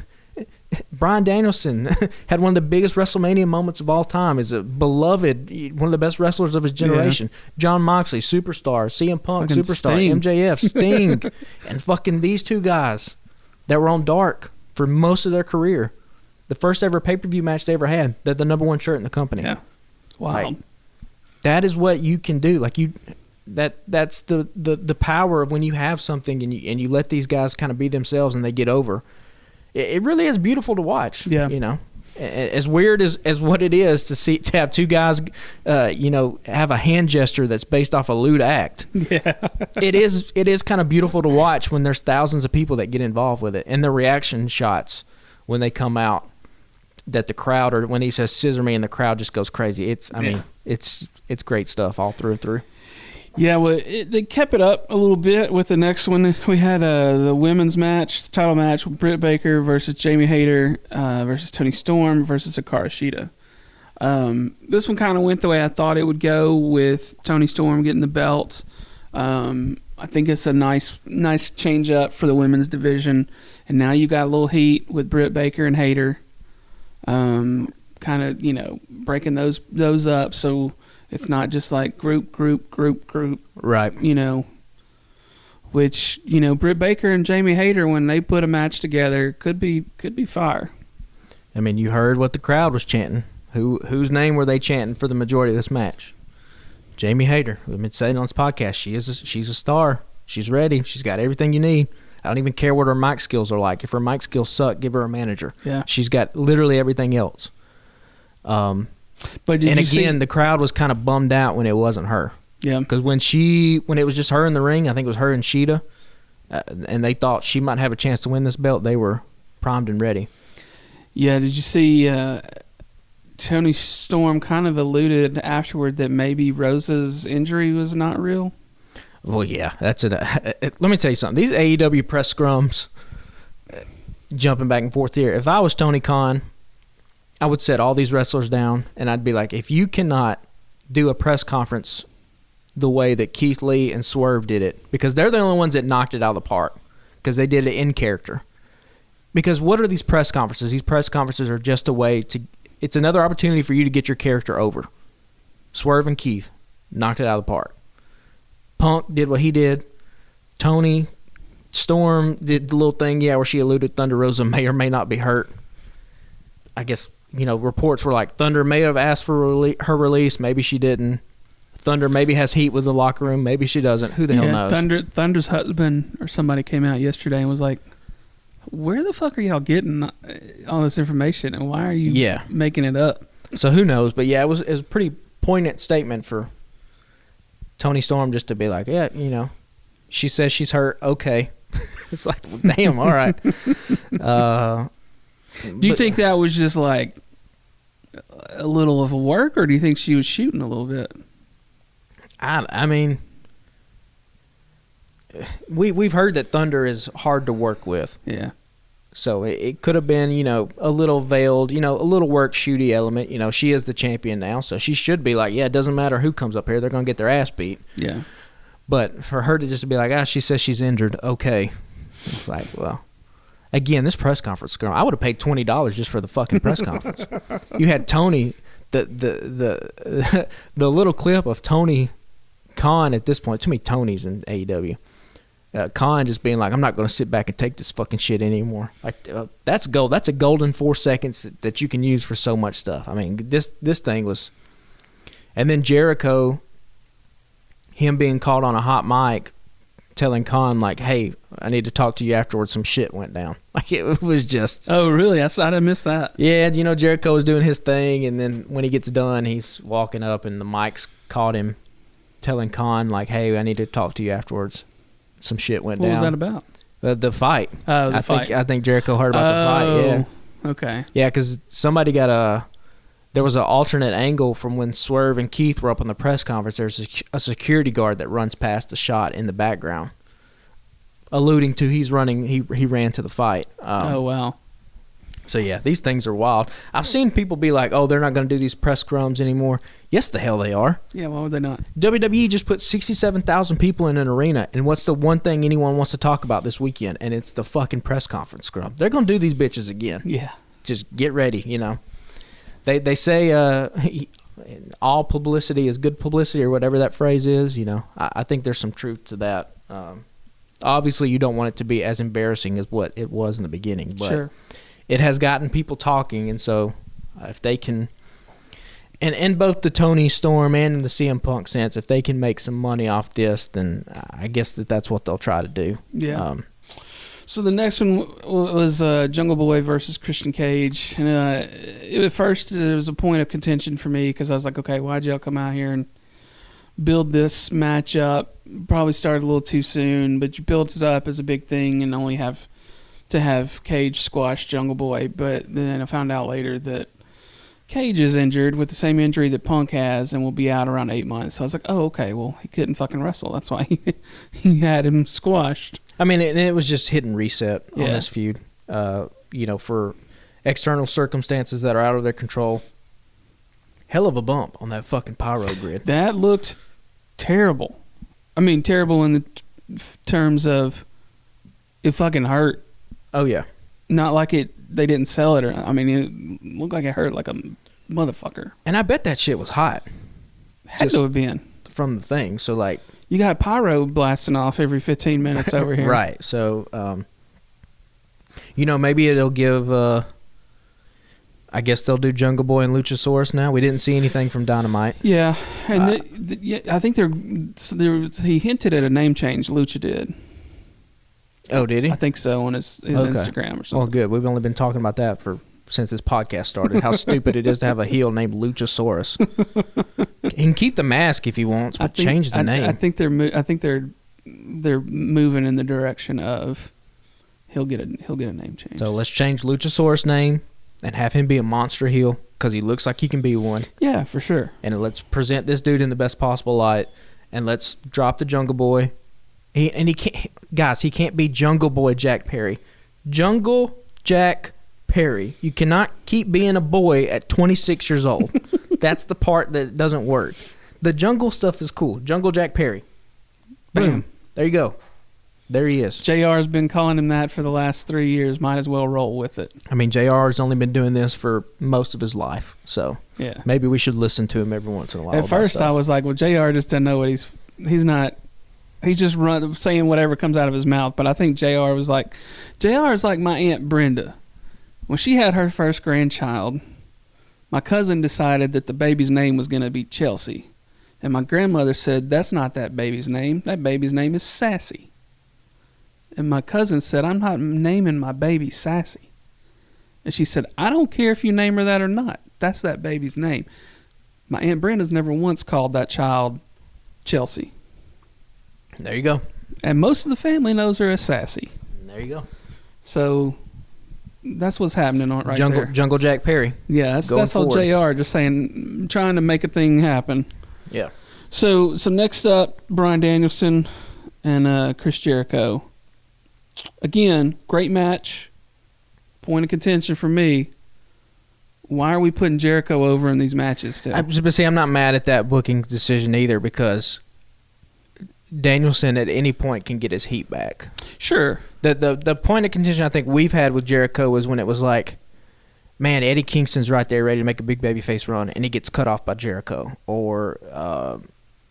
Bryan Danielson had one of the biggest WrestleMania moments of all time. Is a beloved, one of the best wrestlers of his generation. Yeah. John Moxley, superstar. CM Punk, fucking superstar. Sting. MJF, Sting. And fucking these two guys that were on Dark for most of their career. The first ever pay-per-view match they ever had. They're the number one shirt in the company. Yeah. Wow. Like, that is what you can do. Like that's the power of when you have something and you let these guys kind of be themselves and they get over. It really is beautiful to watch. Yeah. You know, as weird as what it is to have two guys, have a hand gesture that's based off a lewd act. Yeah. It is kind of beautiful to watch when there's thousands of people that get involved with it and the reaction shots when they come out. That the crowd, or when he says "scissor me" and the crowd just goes crazy. It's great stuff all through and through. Yeah, well, they kept it up a little bit with the next one. We had the women's match, the title match, Britt Baker versus Jamie Hayter versus Toni Storm versus Hikaru Shida. This one kind of went the way I thought it would go, with Toni Storm getting the belt. I think it's a nice change up for the women's division, and now you got a little heat with Britt Baker and Hayter. Kind of, breaking those up so it's not just like group. Right. Which, Britt Baker and Jamie Hayter, when they put a match together, could be fire. I mean, you heard what the crowd was chanting. Whose name were they chanting for the majority of this match? Jamie Hayter. We've been saying on this podcast, she's a star. She's ready. She's got everything you need. I don't even care what her mic skills are like. If her mic skills suck, give her a manager. Yeah. She's got literally everything else. But and again, the crowd was kind of bummed out when it wasn't her. Yeah. Because when it was just her in the ring, I think it was her and Sheeta, and they thought she might have a chance to win this belt, they were primed and ready. Yeah, did you see Tony Storm kind of alluded afterward that maybe Rosa's injury was not real? Well, yeah, that's it. Let me tell you something. These AEW press scrums, jumping back and forth here, if I was Tony Khan, I would set all these wrestlers down, and I'd be like, if you cannot do a press conference the way that Keith Lee and Swerve did it, because they're the only ones that knocked it out of the park, because they did it in character. Because what are these press conferences? These press conferences are just a way to, it's another opportunity for you to get your character over. Swerve and Keith knocked it out of the park. Punk did what he did. Tony Storm did the little thing, where she alluded Thunder Rosa may or may not be hurt. I guess, reports were like Thunder may have asked for her release. Maybe she didn't. Thunder maybe has heat with the locker room. Maybe she doesn't. Who the hell knows? Thunder's husband or somebody came out yesterday and was like, where the fuck are y'all getting all this information, and why are you making it up? So who knows? But yeah, it was a pretty poignant statement for Tony Storm just to be like, she says she's hurt. Okay. It's like, well, damn, all right. Do you think that was just like a little of a work, or do you think she was shooting a little bit? I mean, we've heard that Thunder is hard to work with. Yeah. So it could have been, a little veiled, a little work shooty element. She is the champion now, so she should be like, it doesn't matter who comes up here, they're going to get their ass beat. Yeah. But for her to just be like, she says she's injured, okay. It's like, well, again, this press conference, Scrum, I would have paid $20 just for the fucking press conference. You had Tony, the little clip of Tony Khan at this point, too many Tonys in AEW. Khan just being like, I'm not going to sit back and take this fucking shit anymore. Like that's gold. That's a golden 4 seconds that you can use for so much stuff. I mean, this thing was, and then Jericho, him being called on a hot mic, telling Khan like, hey, I need to talk to you afterwards. Some shit went down. Like it was just. Oh really? I missed that. Yeah, Jericho was doing his thing, and then when he gets done, he's walking up, and the mic's caught him, telling Khan like, hey, I need to talk to you afterwards. Some shit went down. What was that about? The fight. Oh, the fight. I think Jericho heard about the fight. Yeah. Okay. Yeah, because somebody there was an alternate angle from when Swerve and Keith were up on the press conference. There's a security guard that runs past the shot in the background, alluding to he ran to the fight. Oh, wow. So, yeah, these things are wild. I've seen people be like, oh, they're not going to do these press scrums anymore. Yes, the hell they are. Yeah, why would they not? WWE just put 67,000 people in an arena, and what's the one thing anyone wants to talk about this weekend? And it's the fucking press conference scrum. They're going to do these bitches again. Yeah. Just get ready, They say all publicity is good publicity, or whatever that phrase is, I think there's some truth to that. Obviously, you don't want it to be as embarrassing as what it was in the beginning, but sure. It has gotten people talking, and so if they can, and in both the Tony Storm and in the CM Punk sense, if they can make some money off this, then I guess that's what they'll try to do. Yeah. So the next one was Jungle Boy versus Christian Cage, and at first it was a point of contention for me because I was like, okay, why'd y'all come out here and build this match up? Probably started a little too soon, but you built it up as a big thing and only have to have Cage squash Jungle Boy. But then I found out later that Cage is injured with the same injury that Punk has and will be out around 8 months. So I was like, oh, okay, well, he couldn't fucking wrestle. That's why he had him squashed. I mean, it was just hit and reset on this feud, for external circumstances that are out of their control. Hell of a bump on that fucking pyro grid. That looked terrible. I mean, terrible in the terms of it fucking hurt. Oh, yeah. Not like they didn't sell it. I mean, it looked like it hurt like a motherfucker. And I bet that shit was hot. Had to have been. From the thing. So, like... You got pyro blasting off every 15 minutes over here. Right. So, maybe it'll give... I guess they'll do Jungle Boy and Luchasaurus now. We didn't see anything from Dynamite. Yeah. And I think he hinted at a name change. Lucha did. Oh, did he? I think so on his Instagram or something. Well, good. We've only been talking about that for since this podcast started. How stupid it is to have a heel named Luchasaurus. He can keep the mask if he wants, but change the name. I think they're moving in the direction of he'll get a name change. So let's change Luchasaurus' name and have him be a monster heel because he looks like he can be one. Yeah, for sure. And let's present this dude in the best possible light. And let's drop the Jungle Boy. He can't be Jungle Boy Jack Perry. Jungle Jack Perry. You cannot keep being a boy at 26 years old. That's the part that doesn't work. The jungle stuff is cool. Jungle Jack Perry. Boom. There you go. There he is. JR's been calling him that for the last 3 years. Might as well roll with it. I mean, JR has only been doing this for most of his life. So yeah, maybe we should listen to him every once in a while. At first, I was like, well, JR just doesn't know what he's not. He's just saying whatever comes out of his mouth. But I think JR is like my Aunt Brenda. When she had her first grandchild, my cousin decided that the baby's name was going to be Chelsea. And my grandmother said, that's not that baby's name. That baby's name is Sassy. And my cousin said, I'm not naming my baby Sassy. And she said, I don't care if you name her that or not. That's that baby's name. My Aunt Brenda's never once called that child Chelsea. There you go. And most of the family knows her as Sassy. There you go. So that's what's happening right there. Jungle Jack Perry. Yeah, that's all JR just saying, trying to make a thing happen. Yeah. So next up, Bryan Danielson and Chris Jericho. Again, great match. Point of contention for me. Why are we putting Jericho over in these matches still? But see, I'm not mad at that booking decision either because Danielson at any point can get his heat back. Sure. The point of contention I think we've had with Jericho was when it was like, man, Eddie Kingston's right there ready to make a big babyface run, and he gets cut off by Jericho. Or,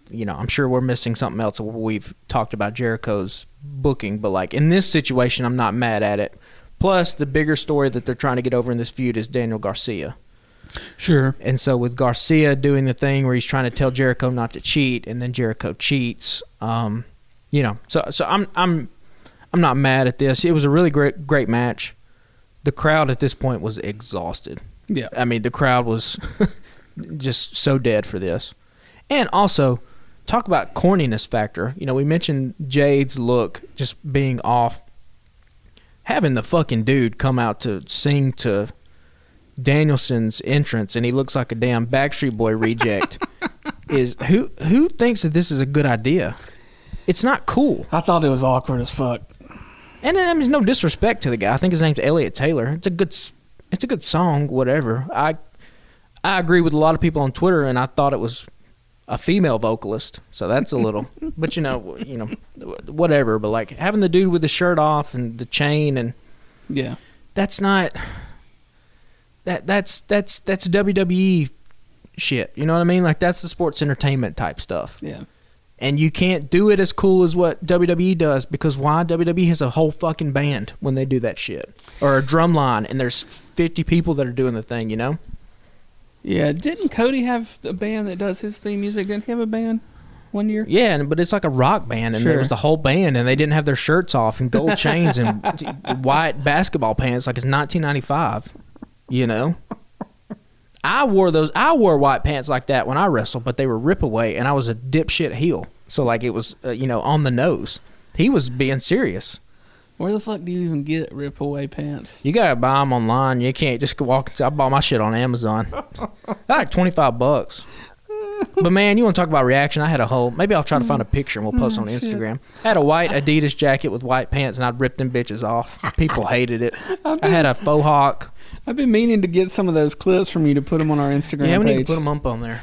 I'm sure we're missing something else. We've talked about Jericho's booking, but like in this situation, I'm not mad at it. Plus, the bigger story that they're trying to get over in this feud is Daniel Garcia. Sure. And so with Garcia doing the thing where he's trying to tell Jericho not to cheat, and then Jericho cheats, so I'm not mad at this. It was a really great match. The crowd at this point was exhausted. Yeah. I mean, the crowd was just so dead for this. And also, talk about corniness factor. We mentioned Jade's look just being off. Having the fucking dude come out to sing to Danielson's entrance and he looks like a damn Backstreet Boy reject is who thinks that this is a good idea? It's not cool. I thought it was awkward as fuck. And there's no disrespect to the guy. I think his name's Elliot Taylor. It's a good song, whatever. I agree with a lot of people on Twitter, and I thought it was a female vocalist. So that's a little, but whatever. But like having the dude with the shirt off and the chain and yeah, that's not that's WWE shit. You know what I mean? Like that's the sports entertainment type stuff. Yeah. And you can't do it as cool as what WWE does because why? WWE has a whole fucking band when they do that shit. Or a drum line, and there's 50 people that are doing the thing, Yeah, didn't Cody have a band that does his theme music? Didn't he have a band one year? Yeah, but it's like a rock band, and there was the whole band, and they didn't have their shirts off, and gold chains, and white basketball pants like it's 1995, I wore white pants like that when I wrestled, but they were rip away, and I was a dipshit heel. So, like, it was, on the nose. He was being serious. Where the fuck do you even get rip away pants? You gotta buy them online. You can't just walk. I bought my shit on Amazon. Like $25. But man, you want to talk about reaction? I had a whole. Maybe I'll try to find a picture and we'll post on Instagram. I had a white Adidas jacket with white pants, and I'd ripped them bitches off. People hated it. I had a faux hawk. I've been meaning to get some of those clips from you to put them on our Instagram page. Yeah, we need to put them up on there.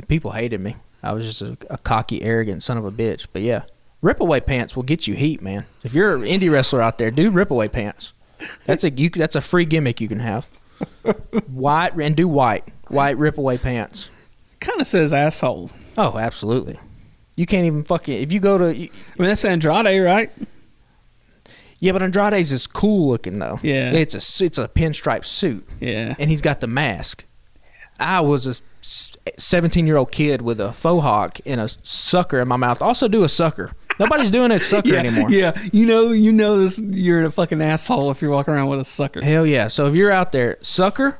People hated me. I was just a cocky, arrogant son of a bitch. But yeah, rip-away pants will get you heat, man. If you're an indie wrestler out there, do rip-away pants. That's a free gimmick you can have. White rip-away pants. Kind of says asshole. Oh, absolutely. You can't even fucking if you go to. I mean, that's Andrade, right? Yeah, but Andrade's is cool looking though. Yeah, it's a pinstripe suit. Yeah, and he's got the mask. I was a 17-year-old kid with a faux hawk and a sucker in my mouth. Also do a sucker. Nobody's doing a sucker anymore. Yeah, you know this. You're a fucking asshole if you're walking around with a sucker. Hell yeah. So if you're out there, sucker,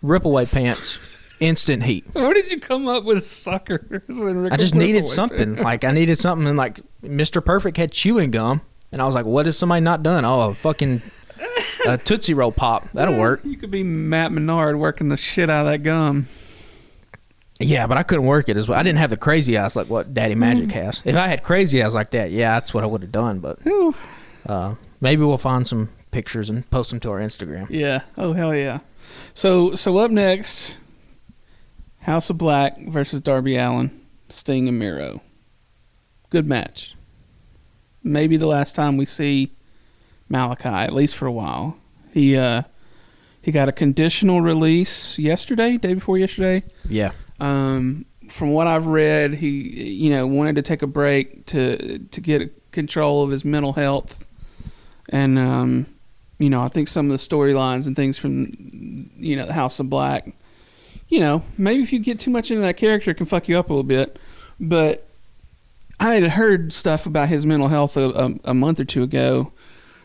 rip away pants, instant heat. Where did you come up with suckers? I just needed something. Like, I needed something, and like Mr. Perfect had chewing gum, and I was like, what has somebody not done? Oh, a fucking Tootsie Roll Pop. That'll work. You could be Matt Menard working the shit out of that gum. Yeah, but I couldn't work it as well. I didn't have the crazy eyes like what Daddy Magic has. If I had crazy eyes like that, yeah, that's what I would have done. But maybe we'll find some pictures and post them to our Instagram. Yeah. Oh, hell yeah. So up next, House of Black versus Darby Allin, Sting and Miro. Good match. Maybe the last time we see Malachi, at least for a while. He got a conditional release day before yesterday. Yeah. From what I've read, he wanted to take a break to get control of his mental health, and I think some of the storylines and things from the House of Black, maybe if you get too much into that character, it can fuck you up a little bit. But I had heard stuff about his mental health a month or two ago.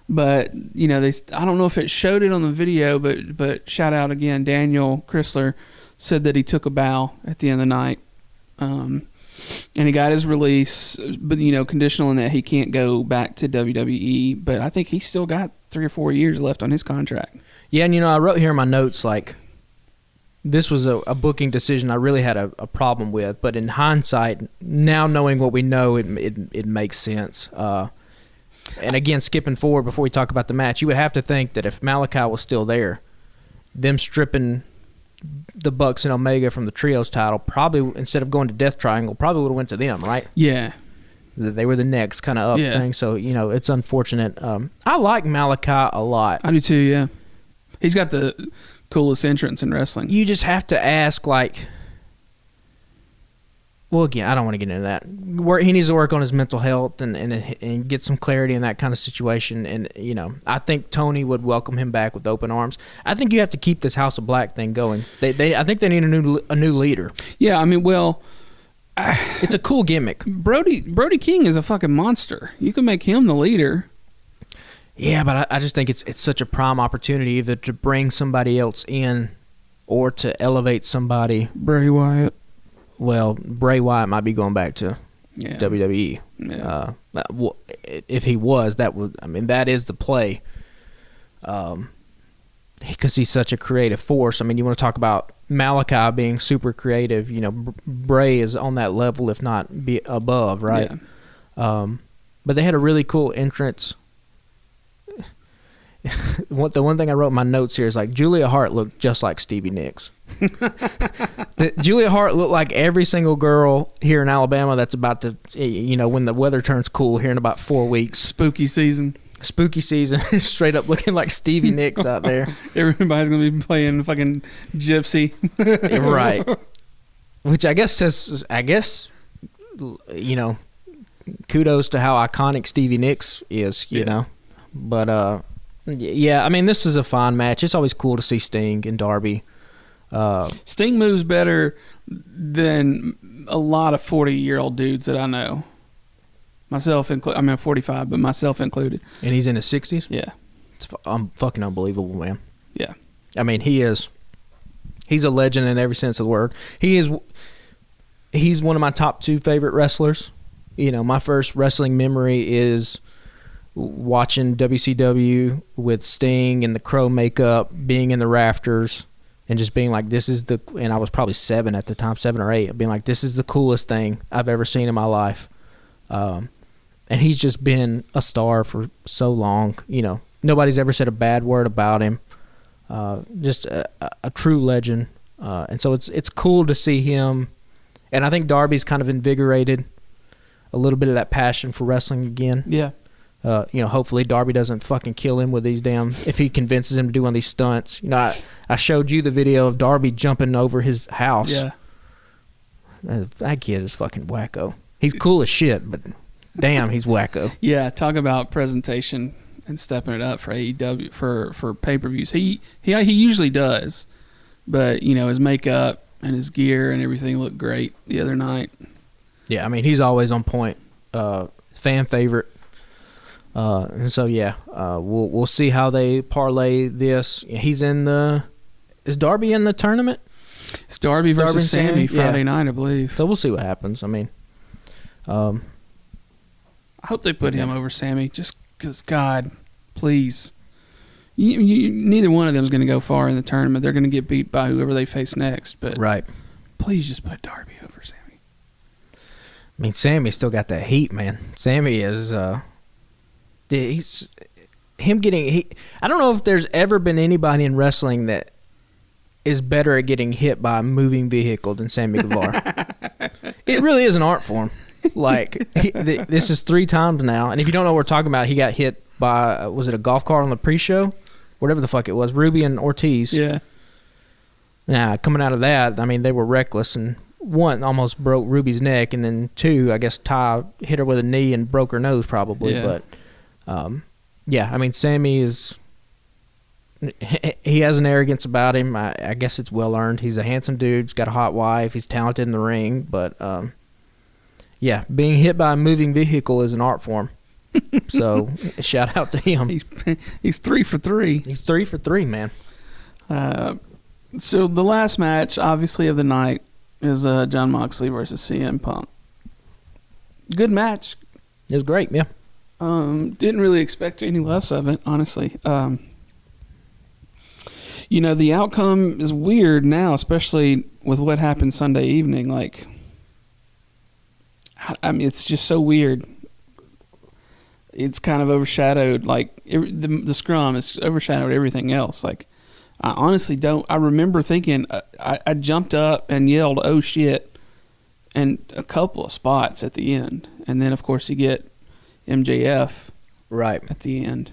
But I don't know if it showed it on the video, but shout out again, Daniel Chrysler said that he took a bow at the end of the night, and he got his release, but conditional in that he can't go back to WWE. But I think he's still got 3 or 4 years left on his contract. Yeah, and I wrote here in my notes like this was a booking decision I really had a problem with, but in hindsight, now knowing what we know, it makes sense. And again, skipping forward before we talk about the match, you would have to think that if Malachi was still there, them stripping the Bucks and Omega from the Trios title, probably instead of going to Death Triangle, probably would have went to them, right? Yeah. They were the next kind of up thing, so, it's unfortunate. I like Malachi a lot. I do too, yeah. He's got the coolest entrance in wrestling. You just have to ask, like... Well, again, I don't want to get into that. He needs to work on his mental health and get some clarity in that kind of situation. And, I think Tony would welcome him back with open arms. I think you have to keep this House of Black thing going. I think they need a new leader. Yeah, I mean, well... it's a cool gimmick. Brody King is a fucking monster. You can make him the leader. Yeah, but I just think it's such a prime opportunity either to bring somebody else in or to elevate somebody. Bray Wyatt. Well, Bray Wyatt might be going back to WWE. Yeah. If he was, that is the play. Because he's such a creative force. I mean, you want to talk about Malachi being super creative. Bray is on that level, if not be above, right? Yeah. But they had a really cool entrance. The one thing I wrote in my notes here is like Julia Hart looked just like Stevie Nicks. Julia Hart looked like every single girl here in Alabama that's about to, when the weather turns cool here in about 4 weeks. Spooky season, straight up looking like Stevie Nicks out there. Everybody's gonna be playing fucking Gypsy, right? Which I guess says, kudos to how iconic Stevie Nicks is, you know. But yeah, I mean, this was a fine match. It's always cool to see Sting and Darby. Sting moves better than a lot of 40-year-old dudes that I know. Myself included. I mean, I'm 45, but myself included. And he's in his 60s? Yeah. It's fucking unbelievable, man. Yeah. I mean, he's a legend in every sense of the word. He's one of my top 2 favorite wrestlers. My first wrestling memory is watching WCW with Sting and the Crow makeup, being in the rafters, and just being like, and I was probably 7 at the time, 7 or 8, being like, this is the coolest thing I've ever seen in my life. And he's just been a star for so long. Nobody's ever said a bad word about him. Just a true legend. And so it's cool to see him. And I think Darby's kind of invigorated a little bit of that passion for wrestling again. Yeah. Hopefully Darby doesn't fucking kill him with these if he convinces him to do one of these stunts. I showed you the video of Darby jumping over his house. Yeah. That kid is fucking wacko. He's cool as shit, but damn, he's wacko. Yeah, talk about presentation and stepping it up for AEW for pay-per-views. He usually does, but his makeup and his gear and everything looked great the other night. Yeah, I mean, he's always on point. fan favorite. And so we'll see how they parlay this. Is Darby in the tournament? It's Darby versus Sammy Friday night, I believe. So we'll see what happens. I mean, I hope they put him over Sammy, just because, God, please. Neither one of them is going to go far in the tournament. They're going to get beat by whoever they face next. But right. Please just put Darby over Sammy. I mean, Sammy still got that heat, man. Sammy is, I don't know if there's ever been anybody in wrestling that is better at getting hit by a moving vehicle than Sammy Guevara. It really is an art form. Like, this is 3 times now. And if you don't know what we're talking about, he got hit by, was it a golf cart on the pre-show? Whatever the fuck it was. Ruby and Ortiz. Yeah. Now, coming out of that, I mean, they were reckless. And 1 almost broke Ruby's neck. And then 2, I guess Ty hit her with a knee and broke her nose probably. Yeah. But, I mean, Sammy is... He has an arrogance about him. I guess it's well earned. He's a handsome dude. He's got a hot wife. He's talented in the ring. But, being hit by a moving vehicle is an art form. So, shout out to him. He's 3 for 3. He's 3 for 3, man. So, the last match, obviously, of the night is Jon Moxley versus CM Punk. Good match. It was great, yeah. Didn't really expect any less of it, honestly. The outcome is weird now, especially with what happened Sunday evening. Like, I mean, it's just so weird. It's kind of overshadowed, like, the scrum has overshadowed everything else. Like, I honestly don't. I remember thinking, I jumped up and yelled, "Oh shit," and a couple of spots at the end. And then, of course, you get MJF right at the end.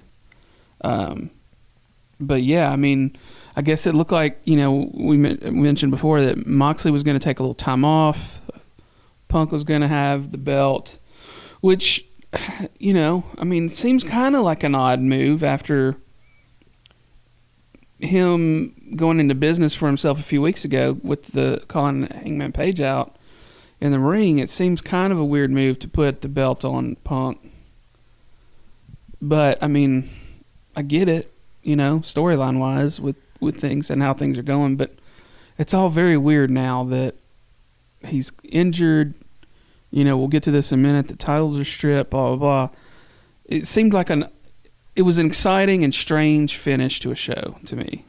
But yeah, I mean, I guess it looked like, we mentioned before that Moxley was going to take a little time off. Punk was going to have the belt, which, I mean, seems kind of like an odd move after him going into business for himself a few weeks ago with the calling Hangman Page out in the ring. It seems kind of a weird move to put the belt on Punk. But, I mean, I get it, storyline-wise with things and how things are going. But it's all very weird now that he's injured. We'll get to this in a minute. The titles are stripped, blah, blah, blah. It seemed like it was an exciting and strange finish to a show to me.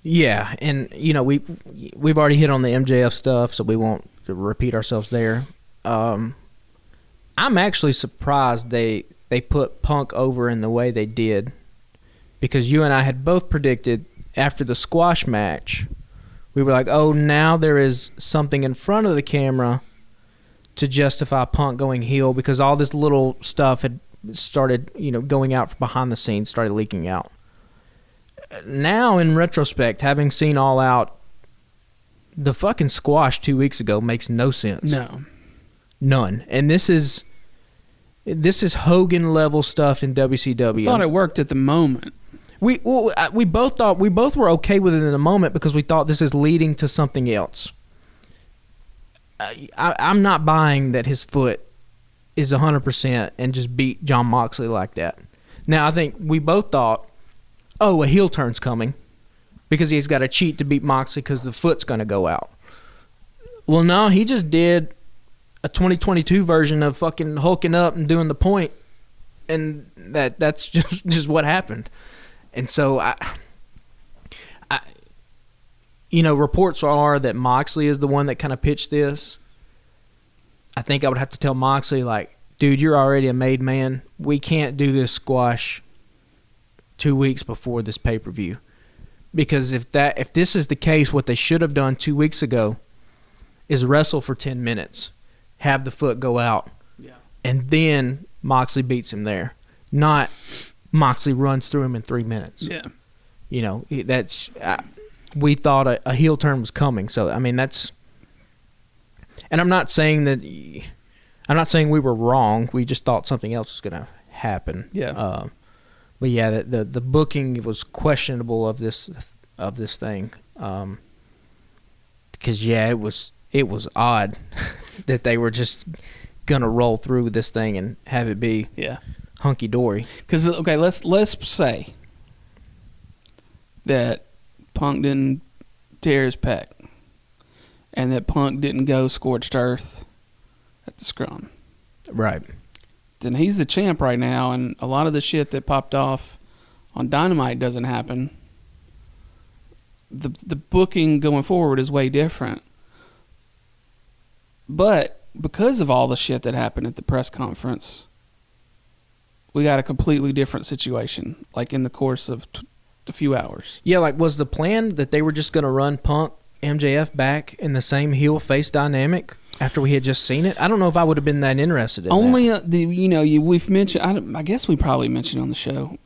Yeah, and, we've already hit on the MJF stuff, so we won't repeat ourselves there. I'm actually surprised they put Punk over in the way they did, because you and I had both predicted after the squash match, we were like, oh, now there is something in front of the camera to justify Punk going heel, because all this little stuff had started, going out from behind the scenes, started leaking out. Now, in retrospect, having seen All Out, the fucking squash 2 weeks ago makes no sense. No. None. And this is Hogan level stuff in WCW. I thought it worked at the moment. We both thought we both were okay with it in the moment because we thought this is leading to something else. I'm not buying that his foot is 100% and just beat Jon Moxley like that. Now, I think we both thought, oh, a heel turn's coming because he's got to cheat to beat Moxley because the foot's going to go out. Well, no, he just did a 2022 version of fucking hulking up and doing the point, and that's just what happened. And so reports are that Moxley is the one that kind of pitched this. I think I would have to tell Moxley, like, dude, you're already a made man. We can't do this squash 2 weeks before this pay-per-view. Because if this is the case, what they should have done 2 weeks ago is wrestle for 10 minutes, have the foot go out, and then Moxley beats him there. Not Moxley runs through him in 3 minutes. Yeah. That's we thought a heel turn was coming. So, I mean, that's... And I'm not saying we were wrong. We just thought something else was going to happen. Yeah. But yeah, the booking was questionable of this thing. Because it was odd that they were just gonna roll through this thing and have it be hunky dory. Because okay, let's say that Punk didn't tear his pec, and that Punk didn't go scorched earth at the Scrum. Right. Then he's the champ right now, and a lot of the shit that popped off on Dynamite doesn't happen. The booking going forward is way different. But because of all the shit that happened at the press conference, we got a completely different situation, like in the course of a few hours. Yeah, like was the plan that they were just going to run Punk MJF back in the same heel face dynamic after we had just seen it? I don't know if I would have been that interested in Only that. We've mentioned, I guess we probably mentioned on the show,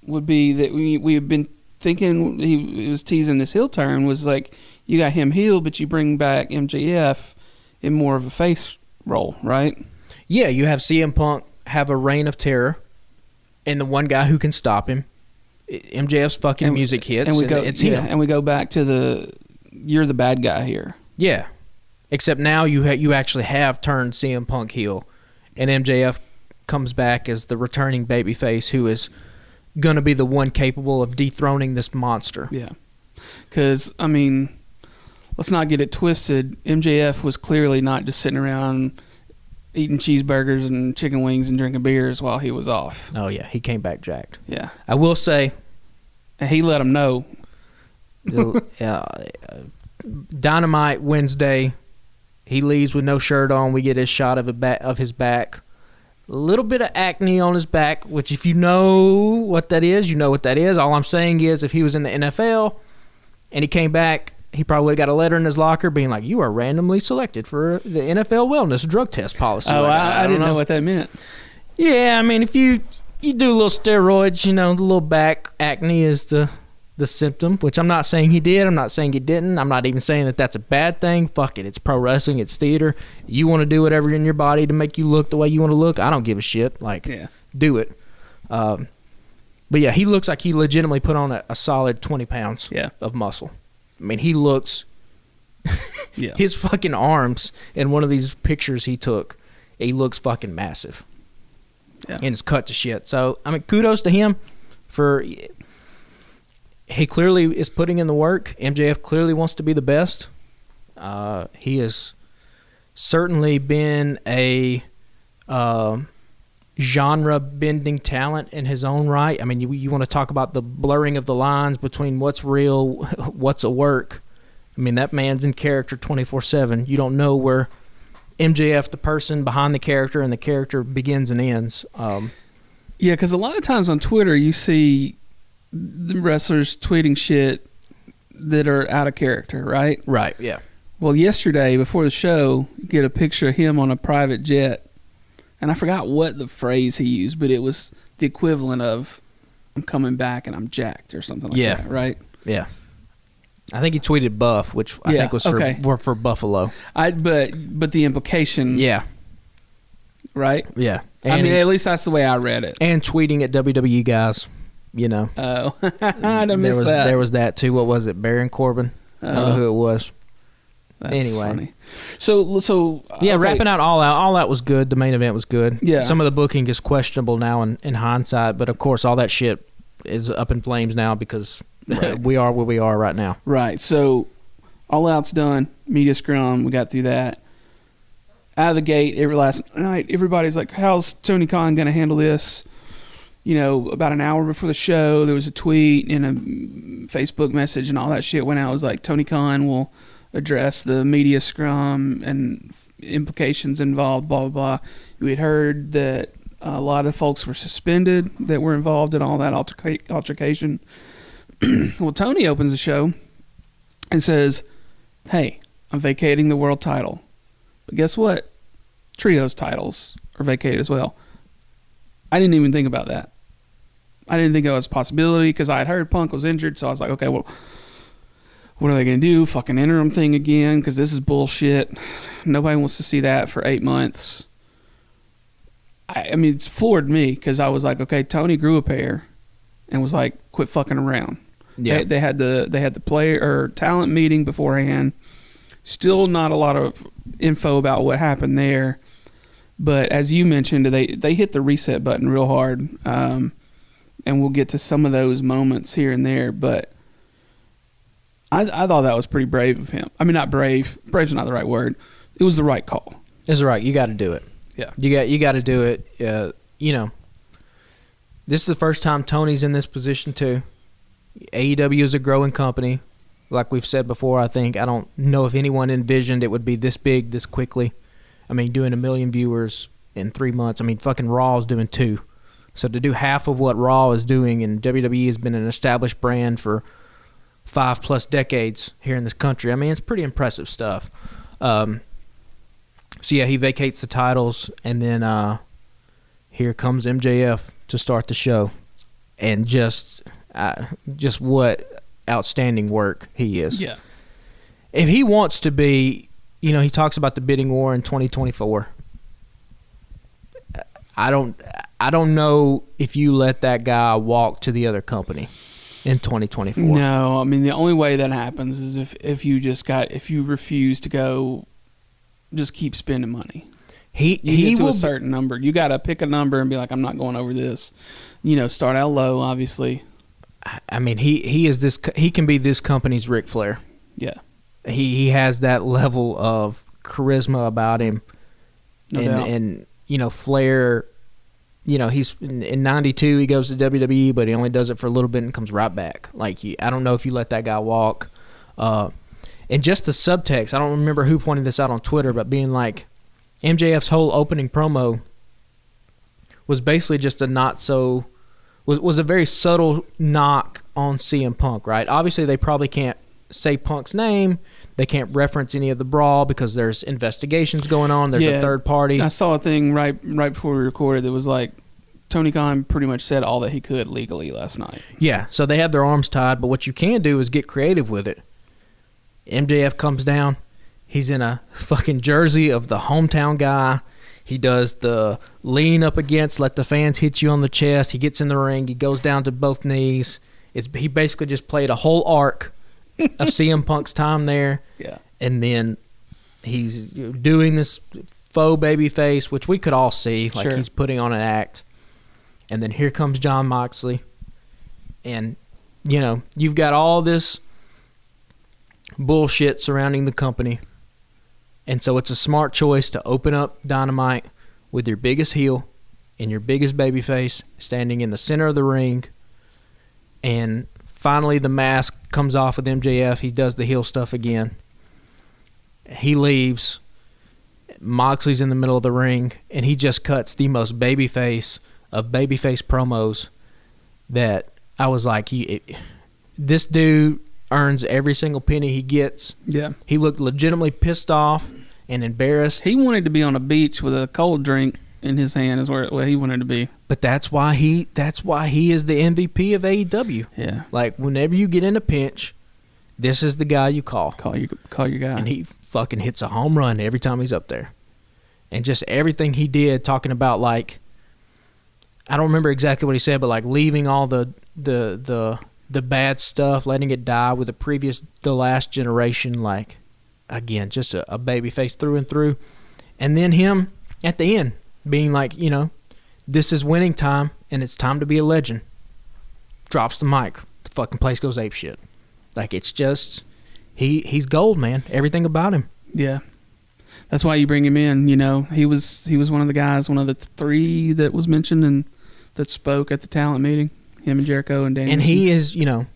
would be that we have been thinking he was teasing this heel turn, was like you got him heel, but you bring back MJF in more of a face role, right? Yeah, you have CM Punk have a reign of terror, and the one guy who can stop him, MJF's fucking music hits, and it's him. And we go back to you're the bad guy here. Yeah, except now you actually have turned CM Punk heel, and MJF comes back as the returning babyface who is going to be the one capable of dethroning this monster. Yeah, because, I mean, let's not get it twisted. MJF was clearly not just sitting around eating cheeseburgers and chicken wings and drinking beers while he was off. Oh, yeah, he came back jacked. Yeah. I will say... And he let him know. Dynamite Wednesday, he leaves with no shirt on. We get his shot of his back. A little bit of acne on his back, which if you know what that is, you know what that is. All I'm saying is if he was in the NFL and he came back, he probably would have got a letter in his locker being like, you are randomly selected for the NFL wellness drug test policy. Oh, I didn't know what that meant. Yeah, I mean, if you do a little steroids, the little back acne is the symptom, which I'm not saying he did. I'm not saying he didn't. I'm not even saying that that's a bad thing. Fuck it. It's pro wrestling. It's theater. You want to do whatever in your body to make you look the way you want to look. I don't give a shit. Do it. But yeah, he looks like he legitimately put on a solid 20 pounds of muscle. I mean, he looks... his fucking arms in one of these pictures he took, he looks fucking massive. Yeah. And it's cut to shit. So, I mean, kudos to him for... He clearly is putting in the work. MJF clearly wants to be the best. He has certainly been a genre-bending talent in his own right. I mean, you want to talk about the blurring of the lines between what's real, what's a work. I mean, that man's in character 24/7. You don't know where MJF, the person behind the character, and the character begins and ends. Yeah, because a lot of times on Twitter you see the wrestlers tweeting shit that are out of character, right? Right, yeah. Well, yesterday, before the show, you get a picture of him on a private jet, and I forgot what the phrase he used, but it was the equivalent of, I'm coming back and I'm jacked, or something like that, right? Yeah. I think he tweeted buff, which I think was for Buffalo. But the implication... Yeah. Right? Yeah. And I mean, at least that's the way I read it. And tweeting at WWE guys. Oh, I missed that. There was that too. What was it? Baron Corbin? I don't know who it was. That's anyway. Funny. So yeah, wrapping out All Out was good. The main event was good. Yeah. Some of the booking is questionable now in hindsight, but of course all that shit is up in flames now because we are where we are right now. Right. So All Out's done. Media Scrum. We got through that. Out of the gate, last night, everybody's like, how's Tony Khan going to handle this? About an hour before the show, there was a tweet and a Facebook message and all that shit went out. It was like, Tony Khan will address the media scrum and implications involved, blah, blah, blah. We had heard that a lot of folks were suspended that were involved in all that altercation. Well, Tony opens the show and says, hey, I'm vacating the world title. But guess what? Trios titles are vacated as well. I didn't even think about that. I didn't think it was a possibility because I had heard Punk was injured, so I was like, okay, well, what are they going to do? Fucking interim thing again? Because this is bullshit. Nobody wants to see that for 8 months. I mean, it's floored me because I was like, okay, Tony grew a pair and was like, quit fucking around. Yeah. They had the player or talent meeting beforehand. Still not a lot of info about what happened there. But as you mentioned, they hit the reset button real hard, and we'll get to some of those moments here and there. But I thought that was pretty brave of him. I mean, not brave. Brave's not the right word. It was the right call. It's right. You got to do it. Yeah. You got to do it. You know, this is the first time Tony's in this position too. AEW is a growing company. Like we've said before, I think I don't know if anyone envisioned it would be this big this quickly. I mean, doing 1 million viewers in 3 months. I mean, fucking Raw is doing 2. So to do half of what Raw is doing, and WWE has been an established brand for 5+ decades here in this country. I mean, it's pretty impressive stuff. So yeah, he vacates the titles, and then here comes MJF to start the show, and just what outstanding work he is. Yeah. If he wants to be, you know, he talks about the bidding war in 2024. I don't know if you let that guy walk to the other company in 2024. No, I mean, the only way that happens is if you refuse to go, just keep spending money. You get to a certain number. You got to pick a number and be like, I'm not going over this. You know, start out low, obviously. I mean, he can be this company's Ric Flair. Yeah. He has that level of charisma about him. No doubt. And you know, Flair, you know, he's in 92 he goes to WWE, but he only does it for a little bit and comes right back. Like, I don't know if you let that guy walk. And just the subtext, I don't remember who pointed this out on Twitter, but being like, MJF's whole opening promo was basically just was a very subtle knock on CM Punk, right? Obviously, they probably can't say Punk's name. They can't reference any of the brawl because there's investigations going on. There's a third party. I saw a thing right before we recorded that was like, Tony Khan pretty much said all that he could legally last night. Yeah, so they have their arms tied, but what you can do is get creative with it. MJF comes down. He's in a fucking jersey of the hometown guy. He does the lean up against, let the fans hit you on the chest. He gets in the ring. He goes down to both knees. He basically just played a whole arc of CM Punk's time there. Yeah. And then he's doing this faux baby face, which we could all see. Like, he's putting on an act. And then here comes John Moxley. And, you know, you've got all this bullshit surrounding the company. And so it's a smart choice to open up Dynamite with your biggest heel and your biggest babyface standing in the center of the ring. And finally the mask comes off with MJF. He does the heel stuff again. He leaves. Moxley's in the middle of the ring, and he just cuts the most babyface of babyface promos that I was like, this dude earns every single penny he gets. Yeah. He He looked legitimately pissed off and embarrassed. wanted to be on a beach with a cold drink in his hand is where he wanted to be. But that's why he is the MVP of AEW. Yeah. Like, whenever you get in a pinch, this is the guy you call. Call your guy. And he fucking hits a home run every time he's up there. And just everything he did, talking about, like, I don't remember exactly what he said, but like leaving all the bad stuff, letting it die with the last generation, like, again, just a baby face through and through. And then him at the end being like, you know, this is winning time and it's time to be a legend. Drops the mic. The fucking place goes apeshit. Like, it's just, he's gold, man. Everything about him. Yeah. That's why you bring him in, you know. He was one of the guys, one of the 3 that was mentioned and that spoke at the talent meeting. Him and Jericho and Daniel. And he is, you know,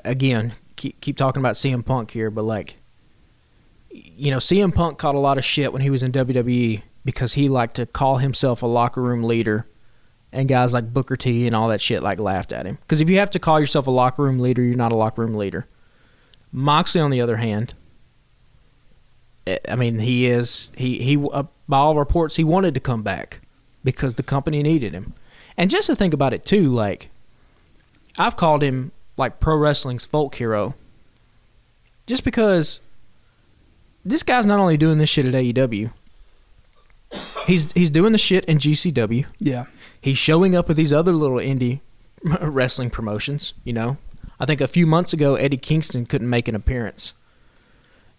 again, keep talking about CM Punk here, but like, you know, CM Punk caught a lot of shit when he was in WWE because he liked to call himself a locker room leader, and guys like Booker T and all that shit like laughed at him. Because if you have to call yourself a locker room leader, you're not a locker room leader. Moxley, on the other hand, I mean, by all reports, he wanted to come back because the company needed him. And just to think about it too, like, I've called him like pro wrestling's folk hero just because this guy's not only doing this shit at AEW, he's doing the shit in GCW. Yeah. He's showing up with these other little indie wrestling promotions, you know. I think a few months ago, Eddie Kingston couldn't make an appearance.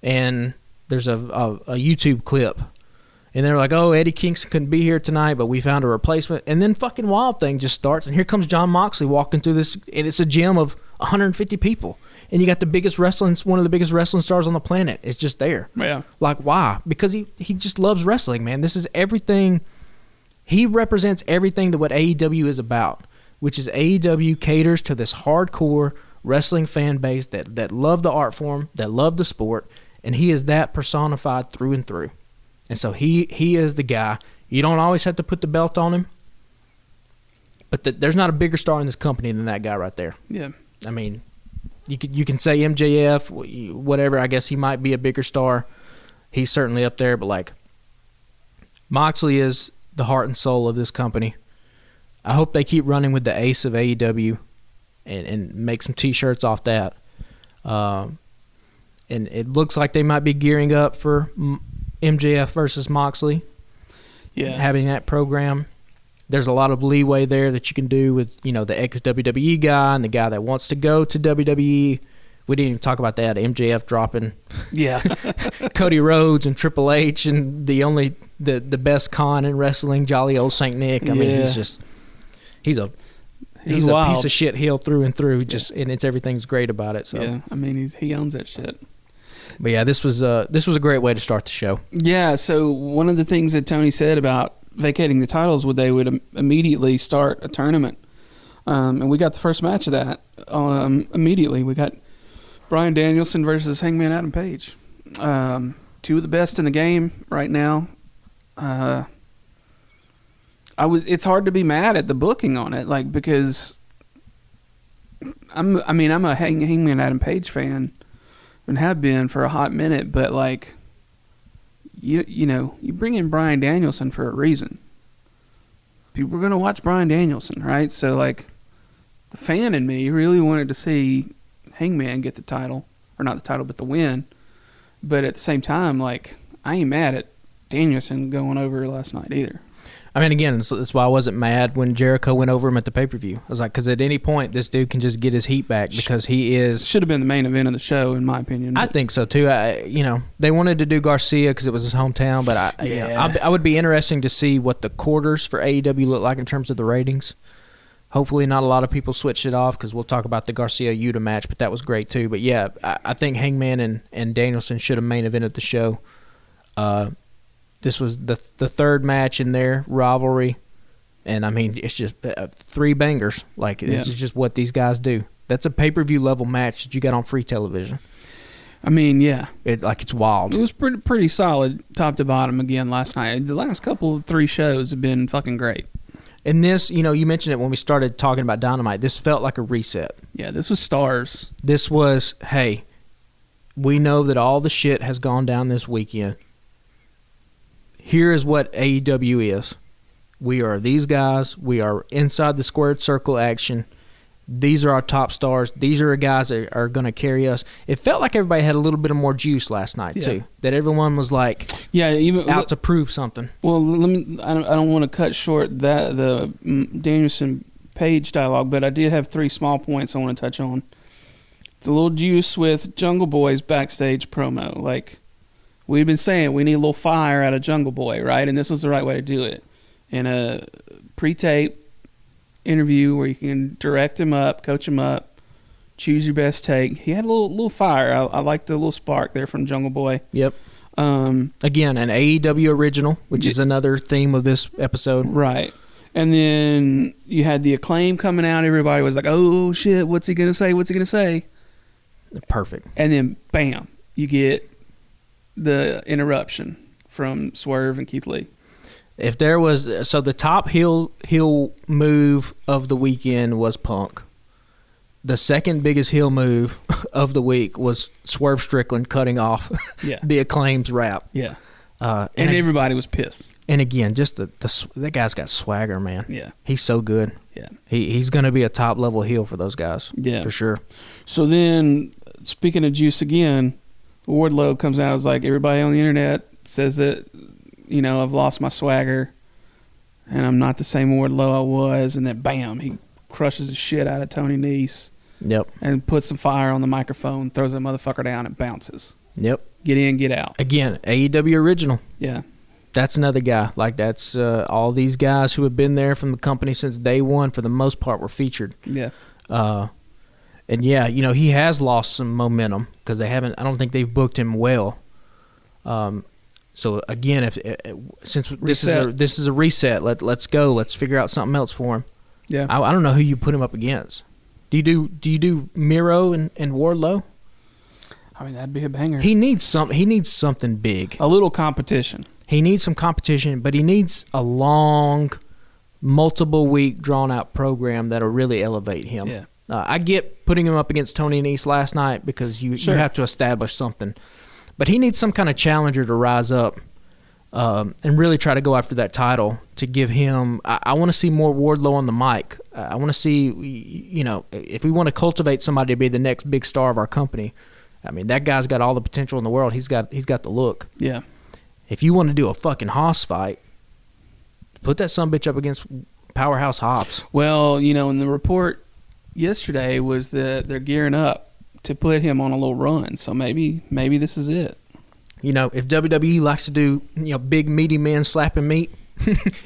And there's a YouTube clip, And they're like, oh, Eddie Kingston couldn't be here tonight, but we found a replacement. And then fucking Wild Thing just starts, and here comes John Moxley walking through this, and it's a gym of 150 people. And you got one of the biggest wrestling stars on the planet. It's just there. Yeah. Like, why? Because he just loves wrestling, man. This is everything. He represents everything that what AEW is about, which is AEW caters to this hardcore wrestling fan base that love the art form, that love the sport, and he is that personified through and through. And so he is the guy. You don't always have to put the belt on him, but there's not a bigger star in this company than that guy right there. Yeah. I mean, you can say MJF, whatever. I guess he might be a bigger star. He's certainly up there, but like Moxley is the heart and soul of this company. I hope they keep running with the ace of AEW and make some T-shirts off that. And it looks like they might be gearing up for MJF versus Moxley. Yeah. Having that program. There's a lot of leeway there that you can do with, the ex-WWE guy and the guy that wants to go to WWE. We didn't even talk about that. MJF dropping Cody Rhodes and Triple H and the best con in wrestling, jolly old Saint Nick. I mean, he's a piece of shit heel through and through. And it's everything's great about it. So yeah, I mean he owns that shit. But yeah, this was a great way to start the show. Yeah. So one of the things that Tony said about vacating the titles they would immediately start a tournament, and we got the first match of that immediately. We got Bryan Danielson versus Hangman Adam Page, two of the best in the game right now. It's hard to be mad at the booking on it, like, because I'm a Hangman Adam Page fan and have been for a hot minute, but like, you bring in Bryan Danielson for a reason. People are going to watch Bryan Danielson, right? So like, the fan in me really wanted to see Hangman get the title, or not the title, but the win. But at the same time, like, I ain't mad at Danielson going over last night either. I mean, again, that's why I wasn't mad when Jericho went over him at the pay-per-view. I was like, because at any point, this dude can just get his heat back because he is... Should have been the main event of the show, in my opinion. I think so, too. They wanted to do Garcia because it was his hometown, but I would be interesting to see what the quarters for AEW look like in terms of the ratings. Hopefully not a lot of people switched it off because we'll talk about the Garcia-Yuda match, but that was great, too. But, yeah, I think Hangman and Danielson should have main evented the show. This was the third match in their rivalry, and I mean, it's just three bangers. Like, this is just what these guys do. That's a pay-per-view level match that you got on free television. I mean, yeah, it's wild. It was pretty solid, top to bottom again last night. The last couple of 3 shows have been fucking great. And this, you mentioned it when we started talking about Dynamite. This felt like a reset. Yeah, this was stars. This was, hey, we know that all the shit has gone down this weekend. Here is what AEW is. We are these guys. We are inside the squared circle action. These are our top stars. These are the guys that are going to carry us. It felt like everybody had a little bit of more juice last night, too. That everyone was like out to prove something. Well, I don't want to cut short the Danielson Page dialogue, but I did have 3 small points I want to touch on. The little juice with Jungle Boy's backstage promo. Like, we've been saying we need a little fire out of Jungle Boy, right? And this was the right way to do it. In a pre-tape interview where you can direct him up, coach him up, choose your best take. He had a little fire. I like the little spark there from Jungle Boy. Yep. Again, an AEW original, which is another theme of this episode. Right. And then you had the Acclaim coming out. Everybody was like, oh, shit, what's he going to say? What's he going to say? Perfect. And then, bam, you get the interruption from Swerve and Keith Lee. If there was... So the top heel move of the weekend was Punk. The second biggest heel move of the week was Swerve Strickland cutting off the Acclaim's rap. Yeah. And everybody was pissed. And again, just that guy's got swagger, man. Yeah. He's so good. Yeah. He's going to be a top-level heel for those guys. Yeah. For sure. So then, speaking of juice again, Wardlow comes out and was like, everybody on the internet says that, I've lost my swagger and I'm not the same Wardlow I was. And then, bam, he crushes the shit out of Tony Nese. Yep. And puts some fire on the microphone, throws that motherfucker down, and bounces. Yep. Get in, get out. Again, AEW original. Yeah. That's another guy. Like, that's all these guys who have been there from the company since day one, for the most part, were featured. Yeah. And yeah, he has lost some momentum because I don't think they've booked him well. So again, since this is a reset, let's go. Let's figure out something else for him. Yeah. I don't know who you put him up against. Do you do Miro and Wardlow? I mean, that'd be a banger. He needs something big. A little competition. He needs some competition, but he needs a long, multiple week drawn out program that'll really elevate him. Yeah. I get putting him up against Tony Nese last night because you have to establish something. But he needs some kind of challenger to rise up and really try to go after that title to give him – I want to see more Wardlow on the mic. I want to see, if we want to cultivate somebody to be the next big star of our company, I mean, that guy's got all the potential in the world. He's got the look. Yeah. If you want to do a fucking Hoss fight, put that sumbitch up against Powerhouse Hobbs. Well, in the report – yesterday was that they're gearing up to put him on a little run, so maybe this is it. If WWE likes to do big meaty men slapping meat,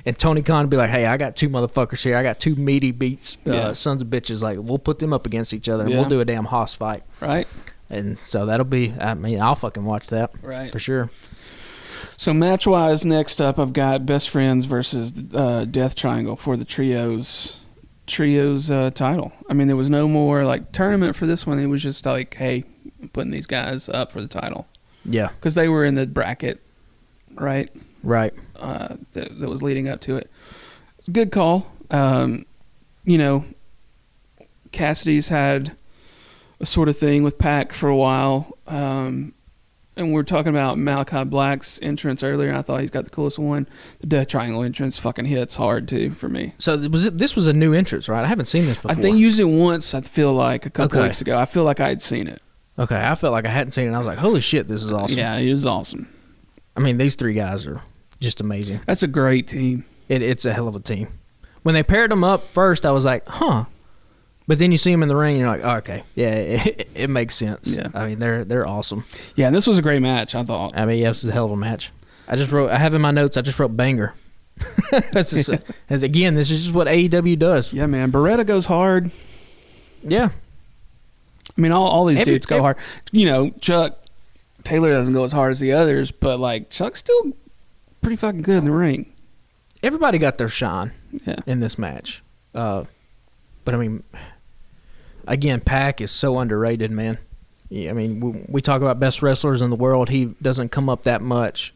and Tony Khan would be like, hey, I got two motherfuckers here, I got two meaty beats, sons of bitches, like we'll put them up against each other and we'll do a damn Hoss fight, right? And so that'll be, I'll fucking watch that, right, for sure. So match wise, next up I've got Best Friends versus Death Triangle for the trios title. I mean, there was no more like tournament for this one. It was just like, hey, putting these guys up for the title. Yeah, because they were in the bracket, right? Right. That was leading up to it. Good call. Cassidy's had a sort of thing with Pac for a while. And we're talking about Malachi Black's entrance earlier, and I thought he's got the coolest one. The Death Triangle entrance fucking hits hard, too, for me. So this was a new entrance, right? I haven't seen this before. I think used it once, I feel like, a couple weeks ago. I feel like I had seen it. Okay, I felt like I hadn't seen it, and I was like, holy shit, this is awesome. Yeah, it is awesome. I mean, these three guys are just amazing. That's a great team. It's a hell of a team. When they paired them up first, I was like, huh. But then you see them in the ring, and you're like, oh, okay, yeah, it makes sense. Yeah. I mean, they're awesome. Yeah, and this was a great match, I thought. I mean, yeah, this is a hell of a match. I have in my notes, I just wrote banger. As again, this is just what AEW does. Yeah, man. Beretta goes hard. Yeah. I mean, all these dudes go hard. Chuck Taylor doesn't go as hard as the others, but, like, Chuck's still pretty fucking good in the ring. Everybody got their shine in this match. But, I mean... Again, Pac is so underrated, man. Yeah, I mean, we talk about best wrestlers in the world. He doesn't come up that much,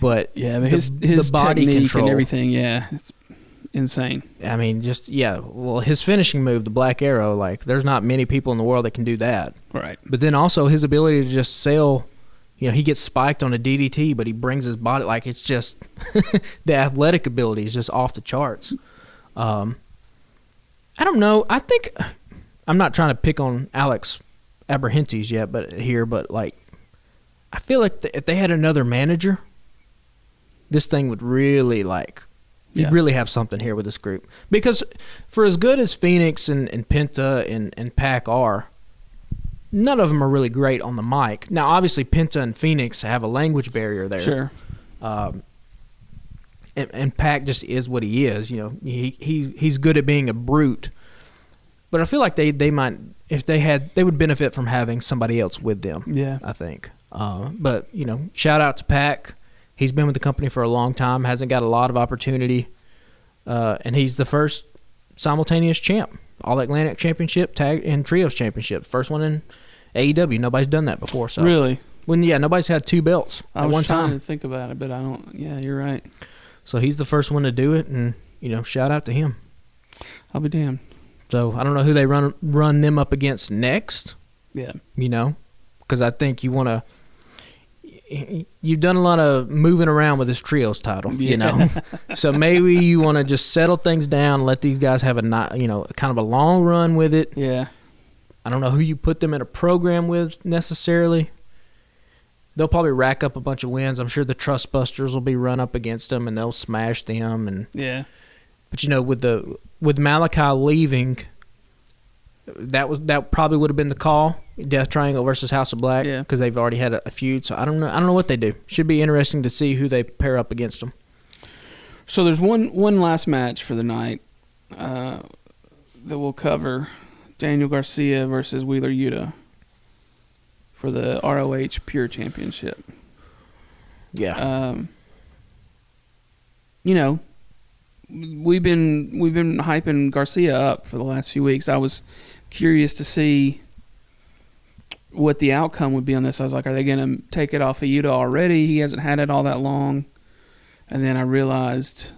but but his body control and everything, it's insane. I mean, well, his finishing move, the Black Arrow, like there's not many people in the world that can do that. Right. But then also his ability to just sell. He gets spiked on a DDT, but he brings his body like it's just the athletic ability is just off the charts. I don't know. I think. I'm not trying to pick on Alex Abrahantes yet, but like, I feel like if they had another manager, this thing would really you'd really have something here with this group. Because for as good as Phoenix and Penta and Pac are, none of them are really great on the mic. Now, obviously, Penta and Phoenix have a language barrier there. Sure. And Pac just is what he is. He's good at being a brute. But I feel like they might, if they would benefit from having somebody else with them. Yeah. I think. But, shout out to Pac. He's been with the company for a long time, hasn't got a lot of opportunity. And he's the first simultaneous champ. All-Atlantic Championship, Tag, and Trios Championship. First one in AEW. Nobody's done that before. So really? Nobody's had two belts at one time. I was trying to think about it, but I don't. Yeah, you're right. So he's the first one to do it, and, shout out to him. I'll be damned. So I don't know who they run them up against next. Yeah. Because I think you want to. You've done a lot of moving around with this trios title, So maybe you want to just settle things down, let these guys have a kind of a long run with it. Yeah. I don't know who you put them in a program with necessarily. They'll probably rack up a bunch of wins. I'm sure the Trust Busters will be run up against them, and they'll smash them. And yeah. But with Malachi leaving, that probably would have been the call. Death Triangle versus House of Black, Yeah. because they've already had a feud. So I don't know what they do. Should be interesting to see who they pair up against them. So there's one last match for the night that we'll cover. Daniel Garcia versus Wheeler Yuta for the ROH Pure Championship. Yeah. You know, we've been hyping Garcia up for the last few weeks. I was curious to see what the outcome would be on this. I was like, are they going to take it off of Yuta already? He hasn't had it all that long. And then I realized,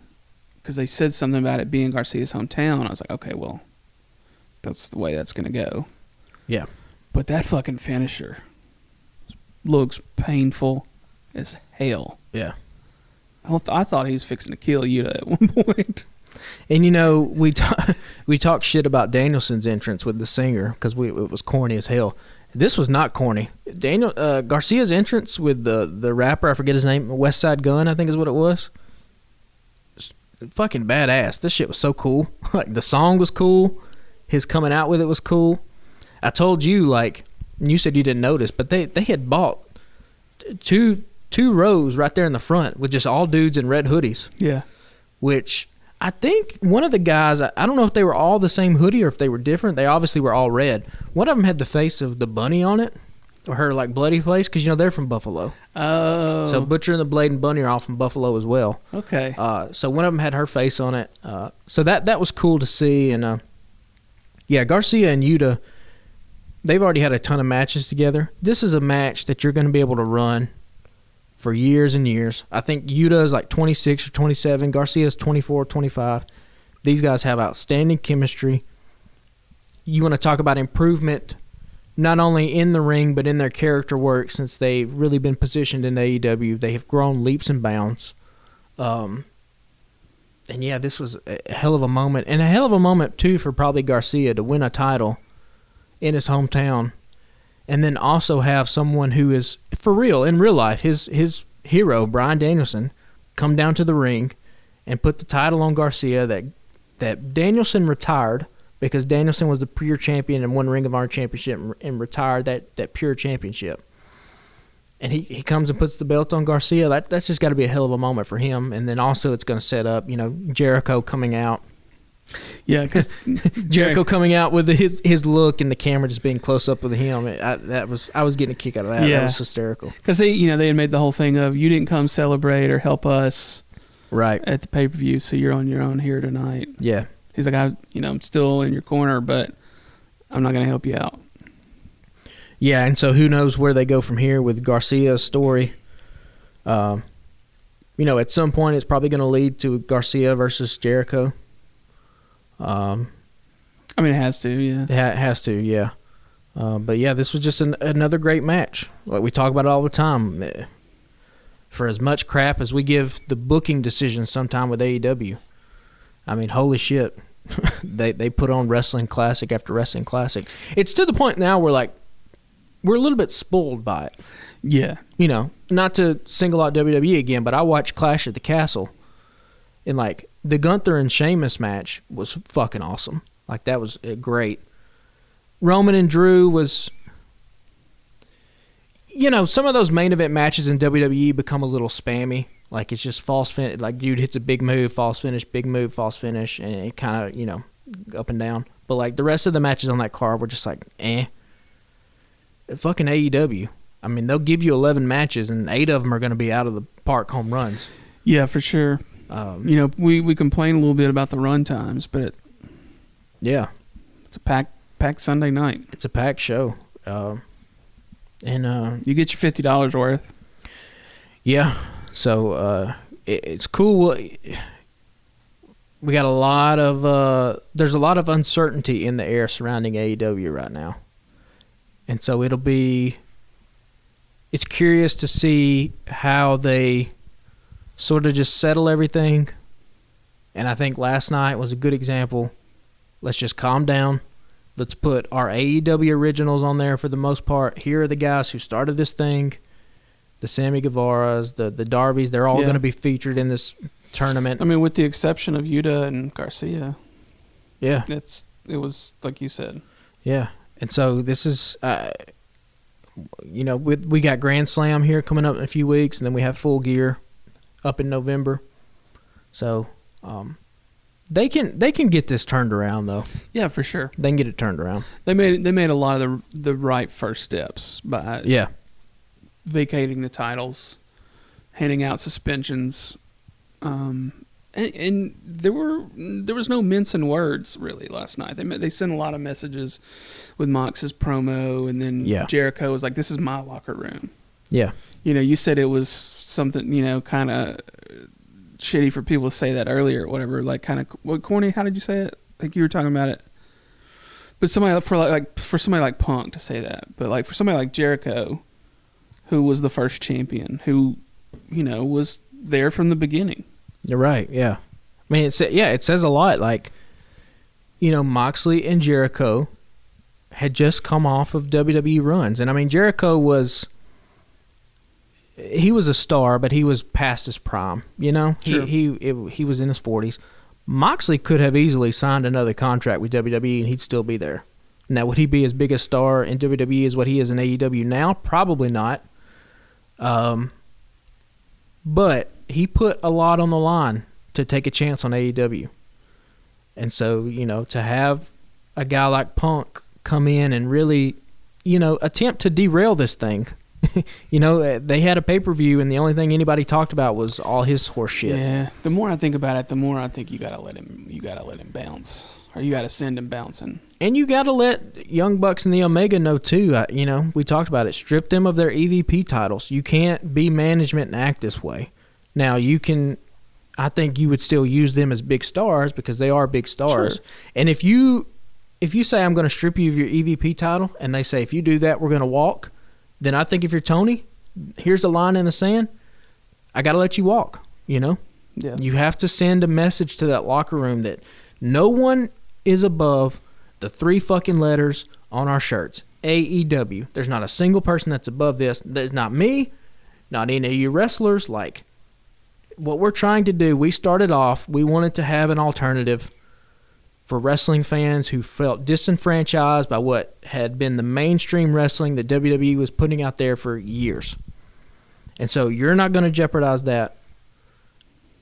because they said something about it being Garcia's hometown, I was like, okay, well, that's the way that's going to go. Yeah. But that fucking finisher looks painful as hell. Yeah. I thought he was fixing to kill Yuta at one point. And, you know, we talk shit about Danielson's entrance with the singer because it was corny as hell. This was not corny. Garcia's entrance with the rapper, I forget his name, West Side Gun, I think is what it was. Fucking badass. This shit was so cool. Like, the song was cool. His coming out with it was cool. I told you, like, you said you didn't notice, but they had bought two rows right there in the front with just all dudes in red hoodies. Yeah. Which I think one of the guys, I don't know if they were all the same hoodie or if they were different. They obviously were all red. One of them had the face of the bunny on it, or her, like, bloody face, because, you know, they're from Buffalo. Oh. So Butcher and the Blade and Bunny are all from Buffalo as well. Okay. So one of them had her face on it. So that was cool to see. And, yeah, Garcia and Yuta, they've already had a ton of matches together. This is a match that you're going to be able to run for years and years. I think Yuta is like 26 or 27. Garcia is 24, 25. These guys have outstanding chemistry. You want to talk about improvement, not only in the ring, but in their character work since they've really been positioned in AEW. They have grown leaps and bounds. And, yeah, this was a hell of a moment. And a hell of a moment, too, for probably Garcia to win a title in his hometown. And then also have someone who is, for real, in real life, his hero, Bryan Danielson, come down to the ring and put the title on Garcia that Danielson retired because Danielson was the Pure Champion and won Ring of Honor Championship and retired that Pure Championship. And he comes and puts the belt on Garcia. That's just got to be a hell of a moment for him. And then also it's going to set up, you know, Jericho coming out. Yeah, because Jericho coming out with his look and the camera just being close up with him. I was getting a kick out of that. Yeah. That was hysterical. Because they had made the whole thing of you didn't come celebrate or help us Right. at the pay-per-view, so you're on your own here tonight. Yeah. He's like, I'm still in your corner, but I'm not going to help you out. Yeah, and so who knows where they go from here with Garcia's story. You know, at some point it's probably going to lead to Garcia versus Jericho. I mean, it has to, yeah. It has to, yeah. But, yeah, this was just another great match. Like we talk about it all the time. For as much crap as we give the booking decisions sometime with AEW, I mean, holy shit. they put on wrestling classic after wrestling classic. It's to the point now where, like, we're a little bit spoiled by it. Yeah. You know, not to single out WWE again, but I watched Clash at the Castle. And, like, the Gunther and Sheamus match was fucking awesome. Like, that was great. Roman and Drew was, you know, some of those main event matches in WWE become a little spammy. Like, it's just false finish. Like, dude hits a big move, false finish, big move, false finish, and it kind of, you know, up and down. But, like, the rest of the matches on that card were just like, eh. Fucking AEW. I mean, they'll give you 11 matches, and 8 of them are going to be out of the park home runs. Yeah, for sure. You know, we complain a little bit about the run times, but yeah, it's a packed Sunday night. It's a packed show. And you get your $50 worth. Yeah. So it's cool. We got a lot of there's a lot of uncertainty in the air surrounding AEW right now. And so it's curious to see how they sort of just settle everything. And I think last night was a good example. Let's just calm down. Let's put our AEW originals on there for the most part. Here are the guys who started this thing. The Sammy Guevaras, the Darbys, they're all going to be featured in this tournament. I mean, with the exception of Yuda and Garcia. Yeah. It was like you said. Yeah. And so this is, we got Grand Slam here coming up in a few weeks, and then we have Full Gear up in November. So they can get this turned around, though. Yeah, for sure. They can get it turned around. They made a lot of the right first steps by vacating the titles, handing out suspensions, and there was no mincing words really last night. They sent a lot of messages with Mox's promo, and then Jericho was like, "This is my locker room." Yeah, you said it was something kind of shitty for people to say that earlier or whatever, like kind of what corny. How did you say it? Like you were talking about it. But for somebody like Punk to say that, but like for somebody like Jericho, who was the first champion, who was there from the beginning. You're right. Yeah, I mean, it says a lot. Like, Moxley and Jericho had just come off of WWE runs, and I mean, Jericho was a star, but he was past his prime. Sure. He was in his 40s. Moxley could have easily signed another contract with WWE, and he'd still be there. Now, would he be as big a star in WWE as what he is in AEW now? Probably not. But he put a lot on the line to take a chance on AEW. And so, to have a guy like Punk come in and really, attempt to derail this thing. They had a pay-per-view, and the only thing anybody talked about was all his horse shit. Yeah. The more I think about it, the more I think you gotta let him bounce, or you gotta send him bouncing. And you gotta let Young Bucks and the Omega know too. We talked about it. Strip them of their EVP titles. You can't be management and act this way. Now you can. I think you would still use them as big stars because they are big stars. Sure. And if you say I'm going to strip you of your EVP title, and they say if you do that we're going to walk, then I think if you're Tony, here's the line in the sand. I got to let you walk. Yeah. You have to send a message to that locker room that no one is above the 3 fucking letters on our shirts. AEW. There's not a single person that's above this. There's not me, not any of you wrestlers. Like, what we're trying to do, we started off, we wanted to have an alternative for wrestling fans who felt disenfranchised by what had been the mainstream wrestling that WWE was putting out there for years. And so you're not going to jeopardize that.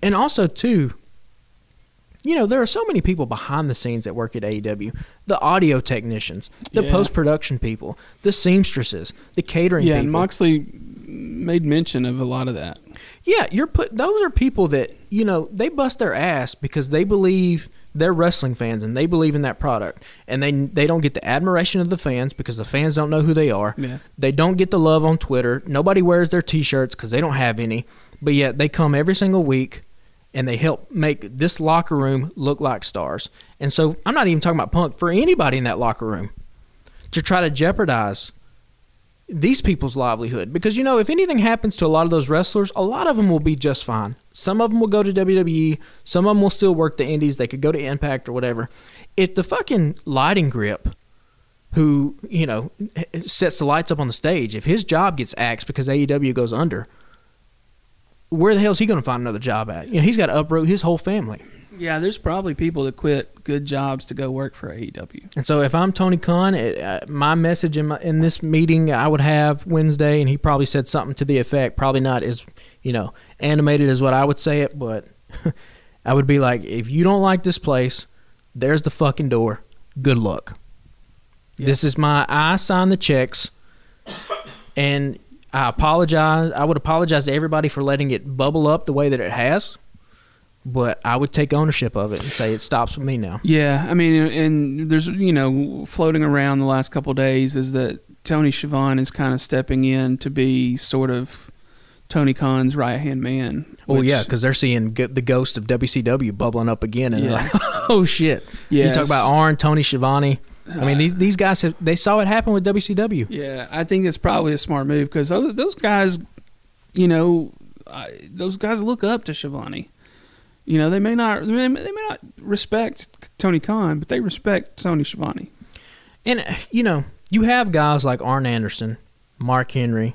And also, too, there are so many people behind the scenes that work at AEW. The audio technicians, the post-production people, the seamstresses, the catering people. Yeah, and Moxley made mention of a lot of that. Yeah, those are people that, they bust their ass because they believe they're wrestling fans and they believe in that product. And they don't get the admiration of the fans because the fans don't know who they are. Yeah. They don't get the love on Twitter. Nobody wears their T-shirts because they don't have any. But yet they come every single week and they help make this locker room look like stars. And so I'm not even talking about Punk, for anybody in that locker room to try to jeopardize these people's livelihood. Because, if anything happens to a lot of those wrestlers, a lot of them will be just fine. Some of them will go to WWE. Some of them will still work the indies. They could go to Impact or whatever. If the fucking lighting grip who, sets the lights up on the stage, if his job gets axed because AEW goes under, where the hell is he going to find another job at? He's got to uproot his whole family. Yeah, there's probably people that quit good jobs to go work for AEW. And so if I'm Tony Khan, my message in this meeting I would have Wednesday, and he probably said something to the effect, probably not as, animated as what I would say it, but I would be like, if you don't like this place, there's the fucking door. Good luck. Yeah. This is I sign the checks, and I apologize. I would apologize to everybody for letting it bubble up the way that it has. But I would take ownership of it and say it stops with me now. Yeah, I mean, and there's, floating around the last couple of days is that Tony Schiavone is kind of stepping in to be sort of Tony Khan's right-hand man. Oh, yeah, because they're seeing the ghost of WCW bubbling up again. And they're like, oh, shit. Yes. You talk about Arn, Tony Schiavone. I mean, these guys, they saw it happen with WCW. Yeah, I think it's probably a smart move because those guys, those guys look up to Schiavone. They may not respect Tony Khan, but they respect Tony Schiavone. And, you have guys like Arn Anderson, Mark Henry,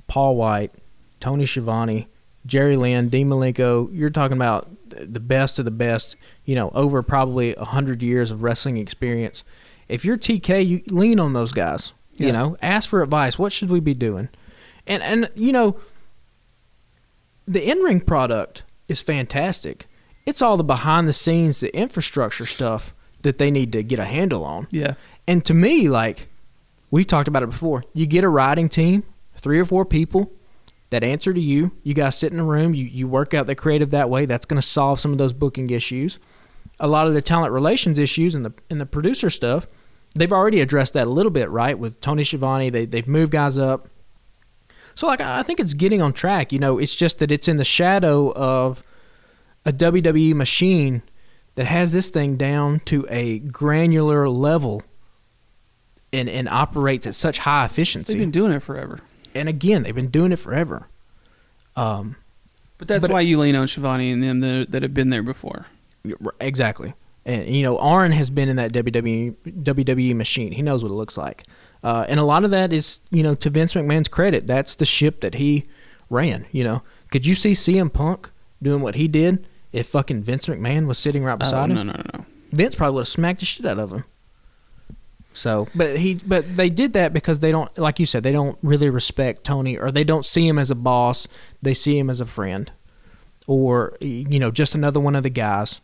Paul White, Tony Schiavone, Jerry Lynn, Dean Malenko. You're talking about the best of the best, over probably 100 years of wrestling experience. If you're TK, you lean on those guys. Ask for advice. What should we be doing? And the in-ring product is fantastic. It's all the behind-the-scenes, the infrastructure stuff that they need to get a handle on. Yeah. And to me, we've talked about it before, you get a writing team, 3 or 4 people that answer to you. You guys sit in a room. You work out the creative that way. That's going to solve some of those booking issues. A lot of the talent relations issues and the producer stuff, they've already addressed that a little bit, right? With Tony Schiavone, they've moved guys up. So, I think it's getting on track. It's just that it's in the shadow of a WWE machine that has this thing down to a granular level and operates at such high efficiency. They've been doing it forever. And again, they've been doing it forever. But that's why you lean on Schiavone and them that have been there before. Exactly. And, Arn has been in that WWE machine. He knows what it looks like. And a lot of that is, to Vince McMahon's credit. That's the ship that he ran, Could you see CM Punk doing what he did if fucking Vince McMahon was sitting right beside him? No. Vince probably would have smacked the shit out of him. So, but they did that because they don't, like you said, they don't really respect Tony, or they don't see him as a boss. They see him as a friend, or just another one of the guys.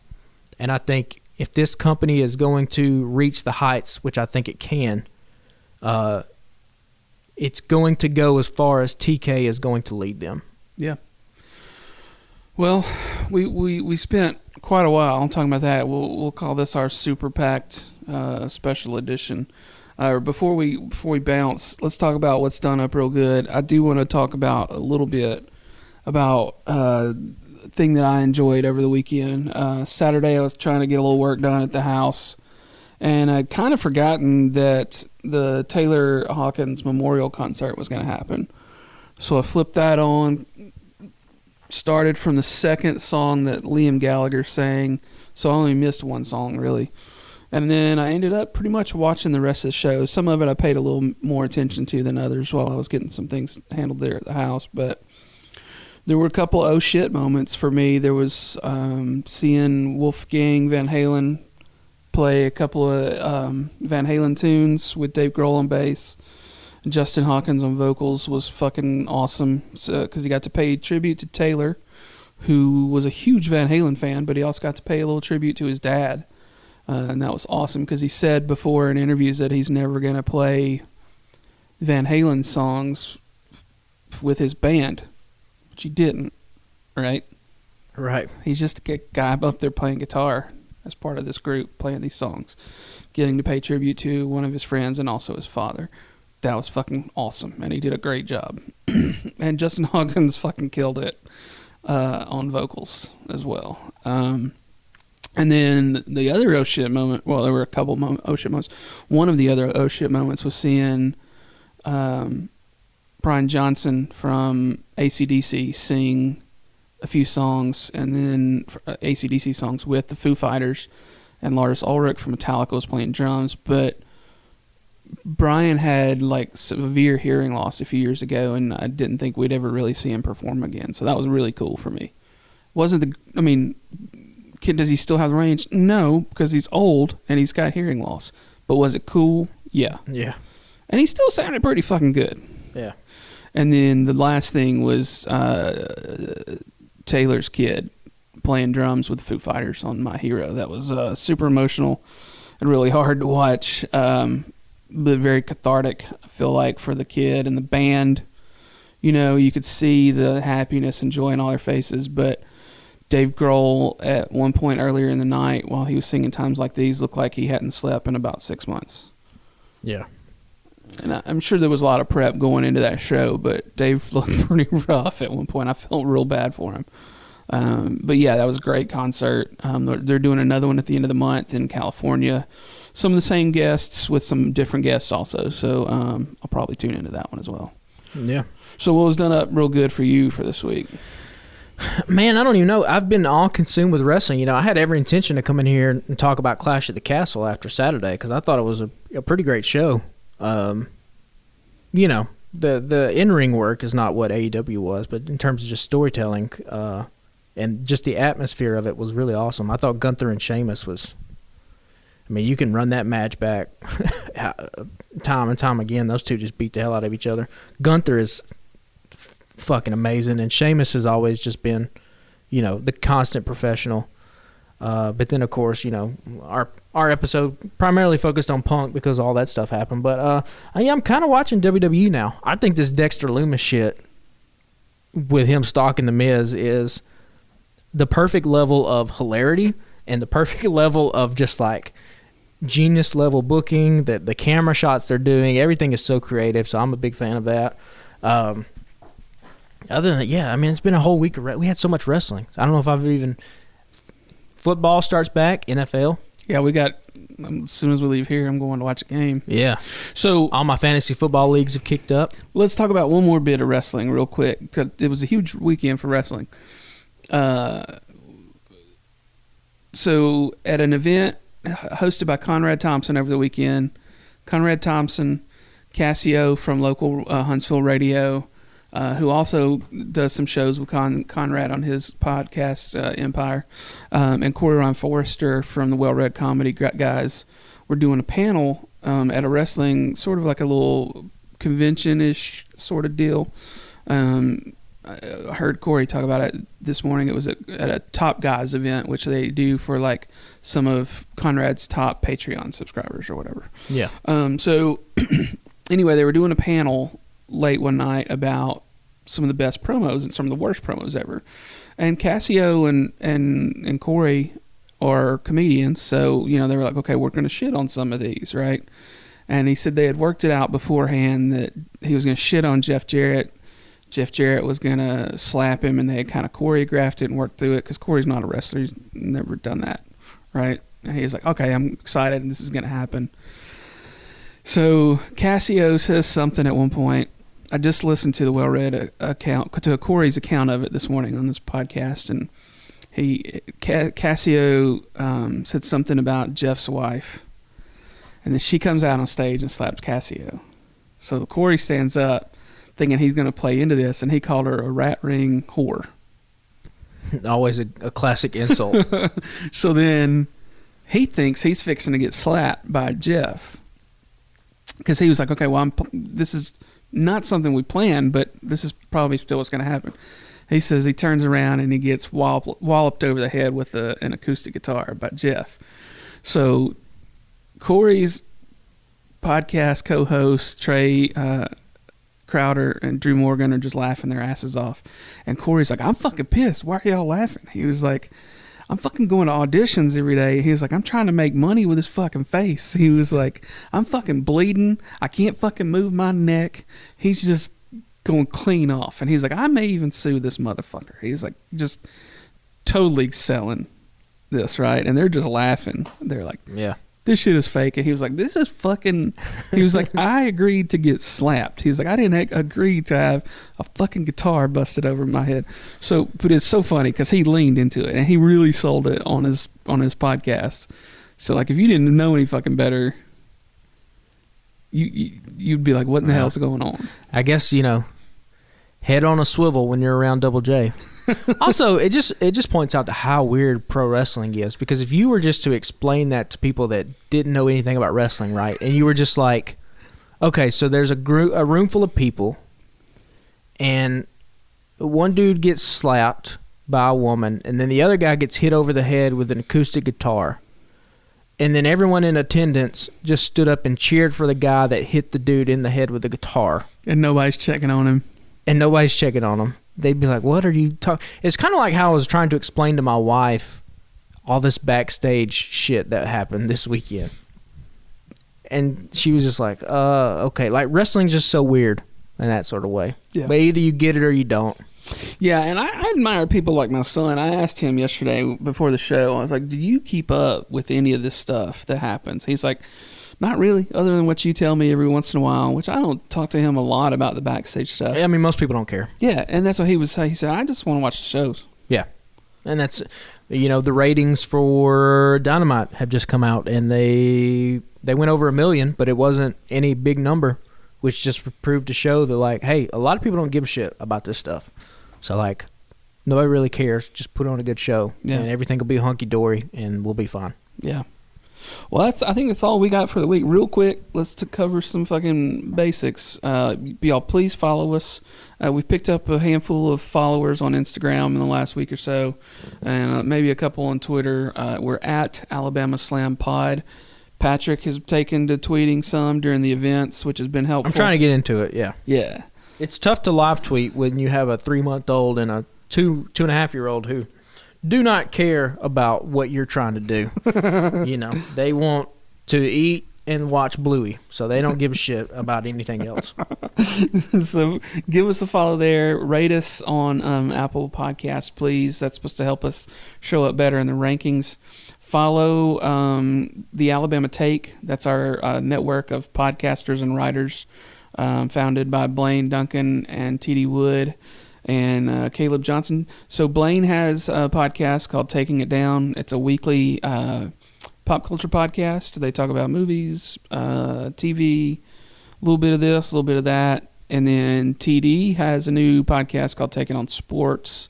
And I think if this company is going to reach the heights, which I think it can, it's going to go as far as TK is going to lead them. Yeah. Well, we spent quite a while talking about that. We'll call this our super packed special edition. Before we bounce, let's talk about what's done up real good. I do want to talk about a little bit about thing that I enjoyed over the weekend. Saturday, I was trying to get a little work done at the house, and I'd kind of forgotten that the Taylor Hawkins Memorial Concert was going to happen. So I flipped that on, started from the second song that Liam Gallagher sang, so I only missed one song, really. And then I ended up pretty much watching the rest of the show. Some of it I paid a little more attention to than others while I was getting some things handled there at the house, but there were a couple of oh shit moments for me. There was seeing Wolfgang Van Halen play a couple of Van Halen tunes with Dave Grohl on bass. Justin Hawkins on vocals was fucking awesome because he got to pay tribute to Taylor, who was a huge Van Halen fan, but he also got to pay a little tribute to his dad. And that was awesome because he said before in interviews that he's never going to play Van Halen songs with his band, which he didn't, right? Right. He's just a guy up there playing guitar as part of this group, playing these songs, getting to pay tribute to one of his friends and also his father. That was fucking awesome, and he did a great job. And Justin Hawkins fucking killed it on vocals as well. And then the other oh shit moment, well, there were a couple oh shit moments. One of the other oh shit moments was seeing Brian Johnson from AC/DC sing a few songs, and then AC/DC songs with the Foo Fighters, and Lars Ulrich from Metallica was playing drums. But Brian had severe hearing loss a few years ago, and I didn't think we'd ever really see him perform again. So that was really cool for me. Does he still have the range? No, because he's old and he's got hearing loss. But was it cool? Yeah. Yeah. And he still sounded pretty fucking good. Yeah. And then the last thing was Taylor's kid playing drums with the Foo Fighters on My Hero. That was super emotional and really hard to watch, but very cathartic, I feel like, for the kid and the band. You could see the happiness and joy in all their faces, but Dave Grohl, at one point earlier in the night, while he was singing Times Like These, looked like he hadn't slept in about 6 months. Yeah. And I'm sure there was a lot of prep going into that show, but Dave looked pretty rough at one point. I felt real bad for him. But yeah, that was a great concert. They're doing another one at the end of the month in California. Some of the same guests with some different guests also. So I'll probably tune into that one as well. Yeah. So what was done up real good for you for this week? Man, I don't even know. I've been all consumed with wrestling. I had every intention to come in here and talk about Clash at the Castle after Saturday because I thought it was a pretty great show. The in-ring work is not what AEW was, but in terms of just storytelling and just the atmosphere of it was really awesome. I thought Gunther and Sheamus was... I mean, you can run that match back time and time again. Those two just beat the hell out of each other. Gunther is fucking amazing, and Sheamus has always just been, the constant professional. But then, of course, our episode primarily focused on Punk because all that stuff happened. But I'm kind of watching WWE now. I think this Dexter Lumis shit with him stalking The Miz is the perfect level of hilarity and the perfect level of just like genius level booking. That the camera shots they're doing, everything is so creative. So I'm a big fan of that. Other than that, yeah, I mean, it's been a whole week of we had so much wrestling. I don't know if I've even... Football starts back, NFL. Yeah, we got... As soon as we leave here, I'm going to watch a game. Yeah. So all my fantasy football leagues have kicked up. Let's talk about one more bit of wrestling real quick, because it was a huge weekend for wrestling. So at an event hosted by Conrad Thompson over the weekend, Conrad Thompson, Cassio from local Huntsville radio, who also does some shows with Conrad on his podcast, Empire, and Corey Ron Forrester from the Well Read Comedy guys were doing a panel at a wrestling, sort of like a little convention-ish sort of deal. I heard Corey talk about it this morning. It was at a Top Guys event, which they do for like some of Conrad's top Patreon subscribers or whatever. Yeah. So anyway, they were doing a panel late one night about some of the best promos and some of the worst promos ever. And Cassio and Corey are comedians, so they were like, okay, we're going to shit on some of these, right? And he said they had worked it out beforehand that he was going to shit on Jeff Jarrett. Jeff Jarrett was going to slap him, and they had kind of choreographed it and worked through it because Corey's not a wrestler. He's never done that, right? And he's like, okay, I'm excited, and this is going to happen. So Cassio says something at one point. I just listened to the well-read account, to Corey's account of it this morning on this podcast, and Cassio said something about Jeff's wife, and then she comes out on stage and slaps Cassio. So Corey stands up, thinking he's going to play into this, and he called her a rat ring whore. Always a classic insult. So then he thinks he's fixing to get slapped by Jeff, because he was like, okay, well, this is not something we planned, but this is probably still what's going to happen. He says he turns around and he gets walloped over the head with an acoustic guitar by Jeff. So Corey's podcast co-host, Trey Crowder and Drew Morgan, are just laughing their asses off. And Corey's like, I'm fucking pissed. Why are y'all laughing? He was like, I'm fucking going to auditions every day. He was like, I'm trying to make money with his fucking face. He was like, I'm fucking bleeding. I can't fucking move my neck. He's just going clean off. And he's like, I may even sue this motherfucker. He's like, just totally selling this, right? And they're just laughing. They're like, yeah, this shit is fake. And he was like, this is fucking... He was like, I agreed to get slapped. He was like, I didn't agree to have a fucking guitar busted over my head. So, but it's so funny because he leaned into it and he really sold it on his podcast. So, like, if you didn't know any fucking better, you'd be like, what in the hell's going on? I guess, head on a swivel when you're around Double J. Also, it just points out to how weird pro wrestling is, because if you were just to explain that to people that didn't know anything about wrestling, right, and you were just like, okay, so there's a room full of people, and one dude gets slapped by a woman, and then the other guy gets hit over the head with an acoustic guitar, and then everyone in attendance just stood up and cheered for the guy that hit the dude in the head with the guitar. And nobody's checking on him. They'd be like, what are you talking? It's kind of like how I was trying to explain to my wife all this backstage shit that happened this weekend. And she was just like, okay. Like, wrestling's just so weird in that sort of way. Yeah. But either you get it or you don't. Yeah, and I admire people like my son. I asked him yesterday before the show, I was like, do you keep up with any of this stuff that happens? He's like, not really, other than what you tell me every once in a while, which I don't talk to him a lot about the backstage stuff. I mean, most people don't care. Yeah, and that's what he would say. He said, I just want to watch the shows. Yeah. And that's, the ratings for Dynamite have just come out, and they went over 1 million, but it wasn't any big number. which just proved to show that, like, hey, a lot of people don't give a shit about this stuff. So, like, nobody really cares. Just put on a good show, and everything will be hunky-dory, and we'll be fine. Yeah. Well, I think that's all we got for the week. Real quick, let's cover some fucking basics. Y'all, please follow us. We've picked up a handful of followers on Instagram in the last week or so, and maybe a couple on Twitter. We're at Alabama Slam Pod. Patrick has taken to tweeting some during the events, which has been helpful. I'm trying to get into it, yeah. Yeah. It's tough to live tweet when you have a 3-month-old and a 2.5-year-old who do not care about what you're trying to do. They want to eat and watch Bluey, so they don't give a shit about anything else. So give us a follow there. Rate us on Apple Podcasts, please. That's supposed to help us show up better in the rankings. Follow the Alabama Take. That's our network of podcasters and writers founded by Blaine Duncan and T.D. Wood and Caleb Johnson. So Blaine has a podcast called Taking It Down. It's a weekly pop culture podcast. They talk about movies, TV, a little bit of this, a little bit of that. And then TD has a new podcast called Taking on Sports.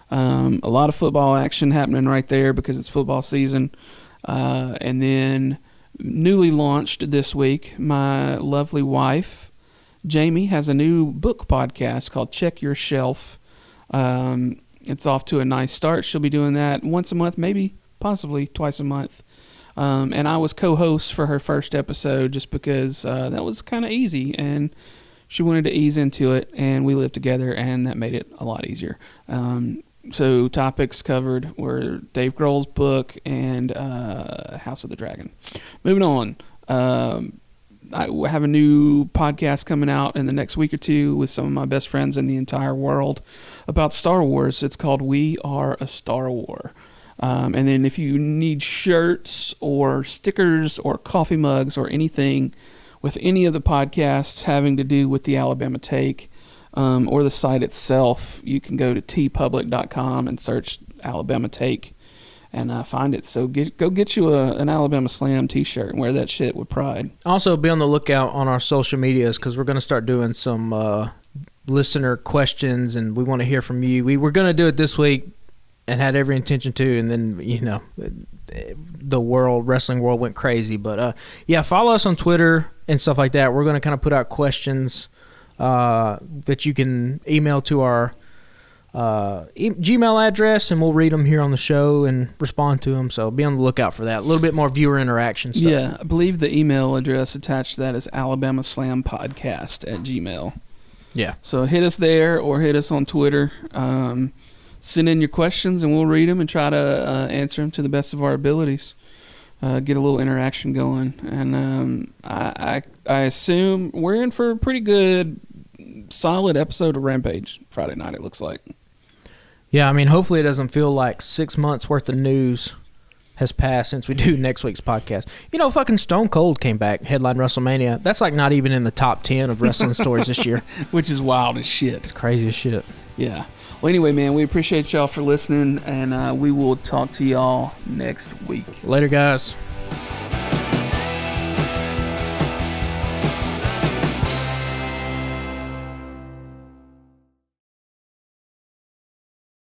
A lot of football action happening right there because it's football season. And then newly launched this week, my lovely wife, Jamie, has a new book podcast called Check Your Shelf. It's off to a nice start. She'll be doing that once a month, maybe possibly twice a month. And I was co-host for her first episode just because that was kind of easy, and she wanted to ease into it, and we lived together, and that made it a lot easier. So topics covered were Dave Grohl's book and House of the Dragon. Moving on. I have a new podcast coming out in the next week or two with some of my best friends in the entire world about Star Wars. It's called We Are a Star War. And then if you need shirts or stickers or coffee mugs or anything with any of the podcasts having to do with the Alabama Take or the site itself, you can go to tpublic.com and search Alabama Take and find it. So go get you an Alabama Slam t-shirt and wear that shit with pride. Also, be on the lookout on our social medias because we're going to start doing some listener questions, and we want to hear from you. We were going to do it this week and had every intention to, and then, the wrestling world went crazy. But, follow us on Twitter and stuff like that. We're going to kind of put out questions that you can email to our Gmail address, and we'll read them here on the show and respond to them. So be on the lookout for that. A little bit more viewer interaction stuff. Yeah, I believe the email address attached to that is alabamaslampodcast@gmail.com. Yeah. So hit us there or hit us on Twitter. Send in your questions, and we'll read them and try to answer them to the best of our abilities. Get a little interaction going. And I assume we're in for a pretty good, solid episode of Rampage Friday night, it looks like. Yeah, I mean, hopefully it doesn't feel like 6 months worth of news has passed since we do next week's podcast. Fucking Stone Cold came back, headline WrestleMania. That's like not even in the top 10 of wrestling stories this year. Which is wild as shit. It's crazy as shit. Yeah. Well, anyway, man, we appreciate y'all for listening, and we will talk to y'all next week. Later, guys.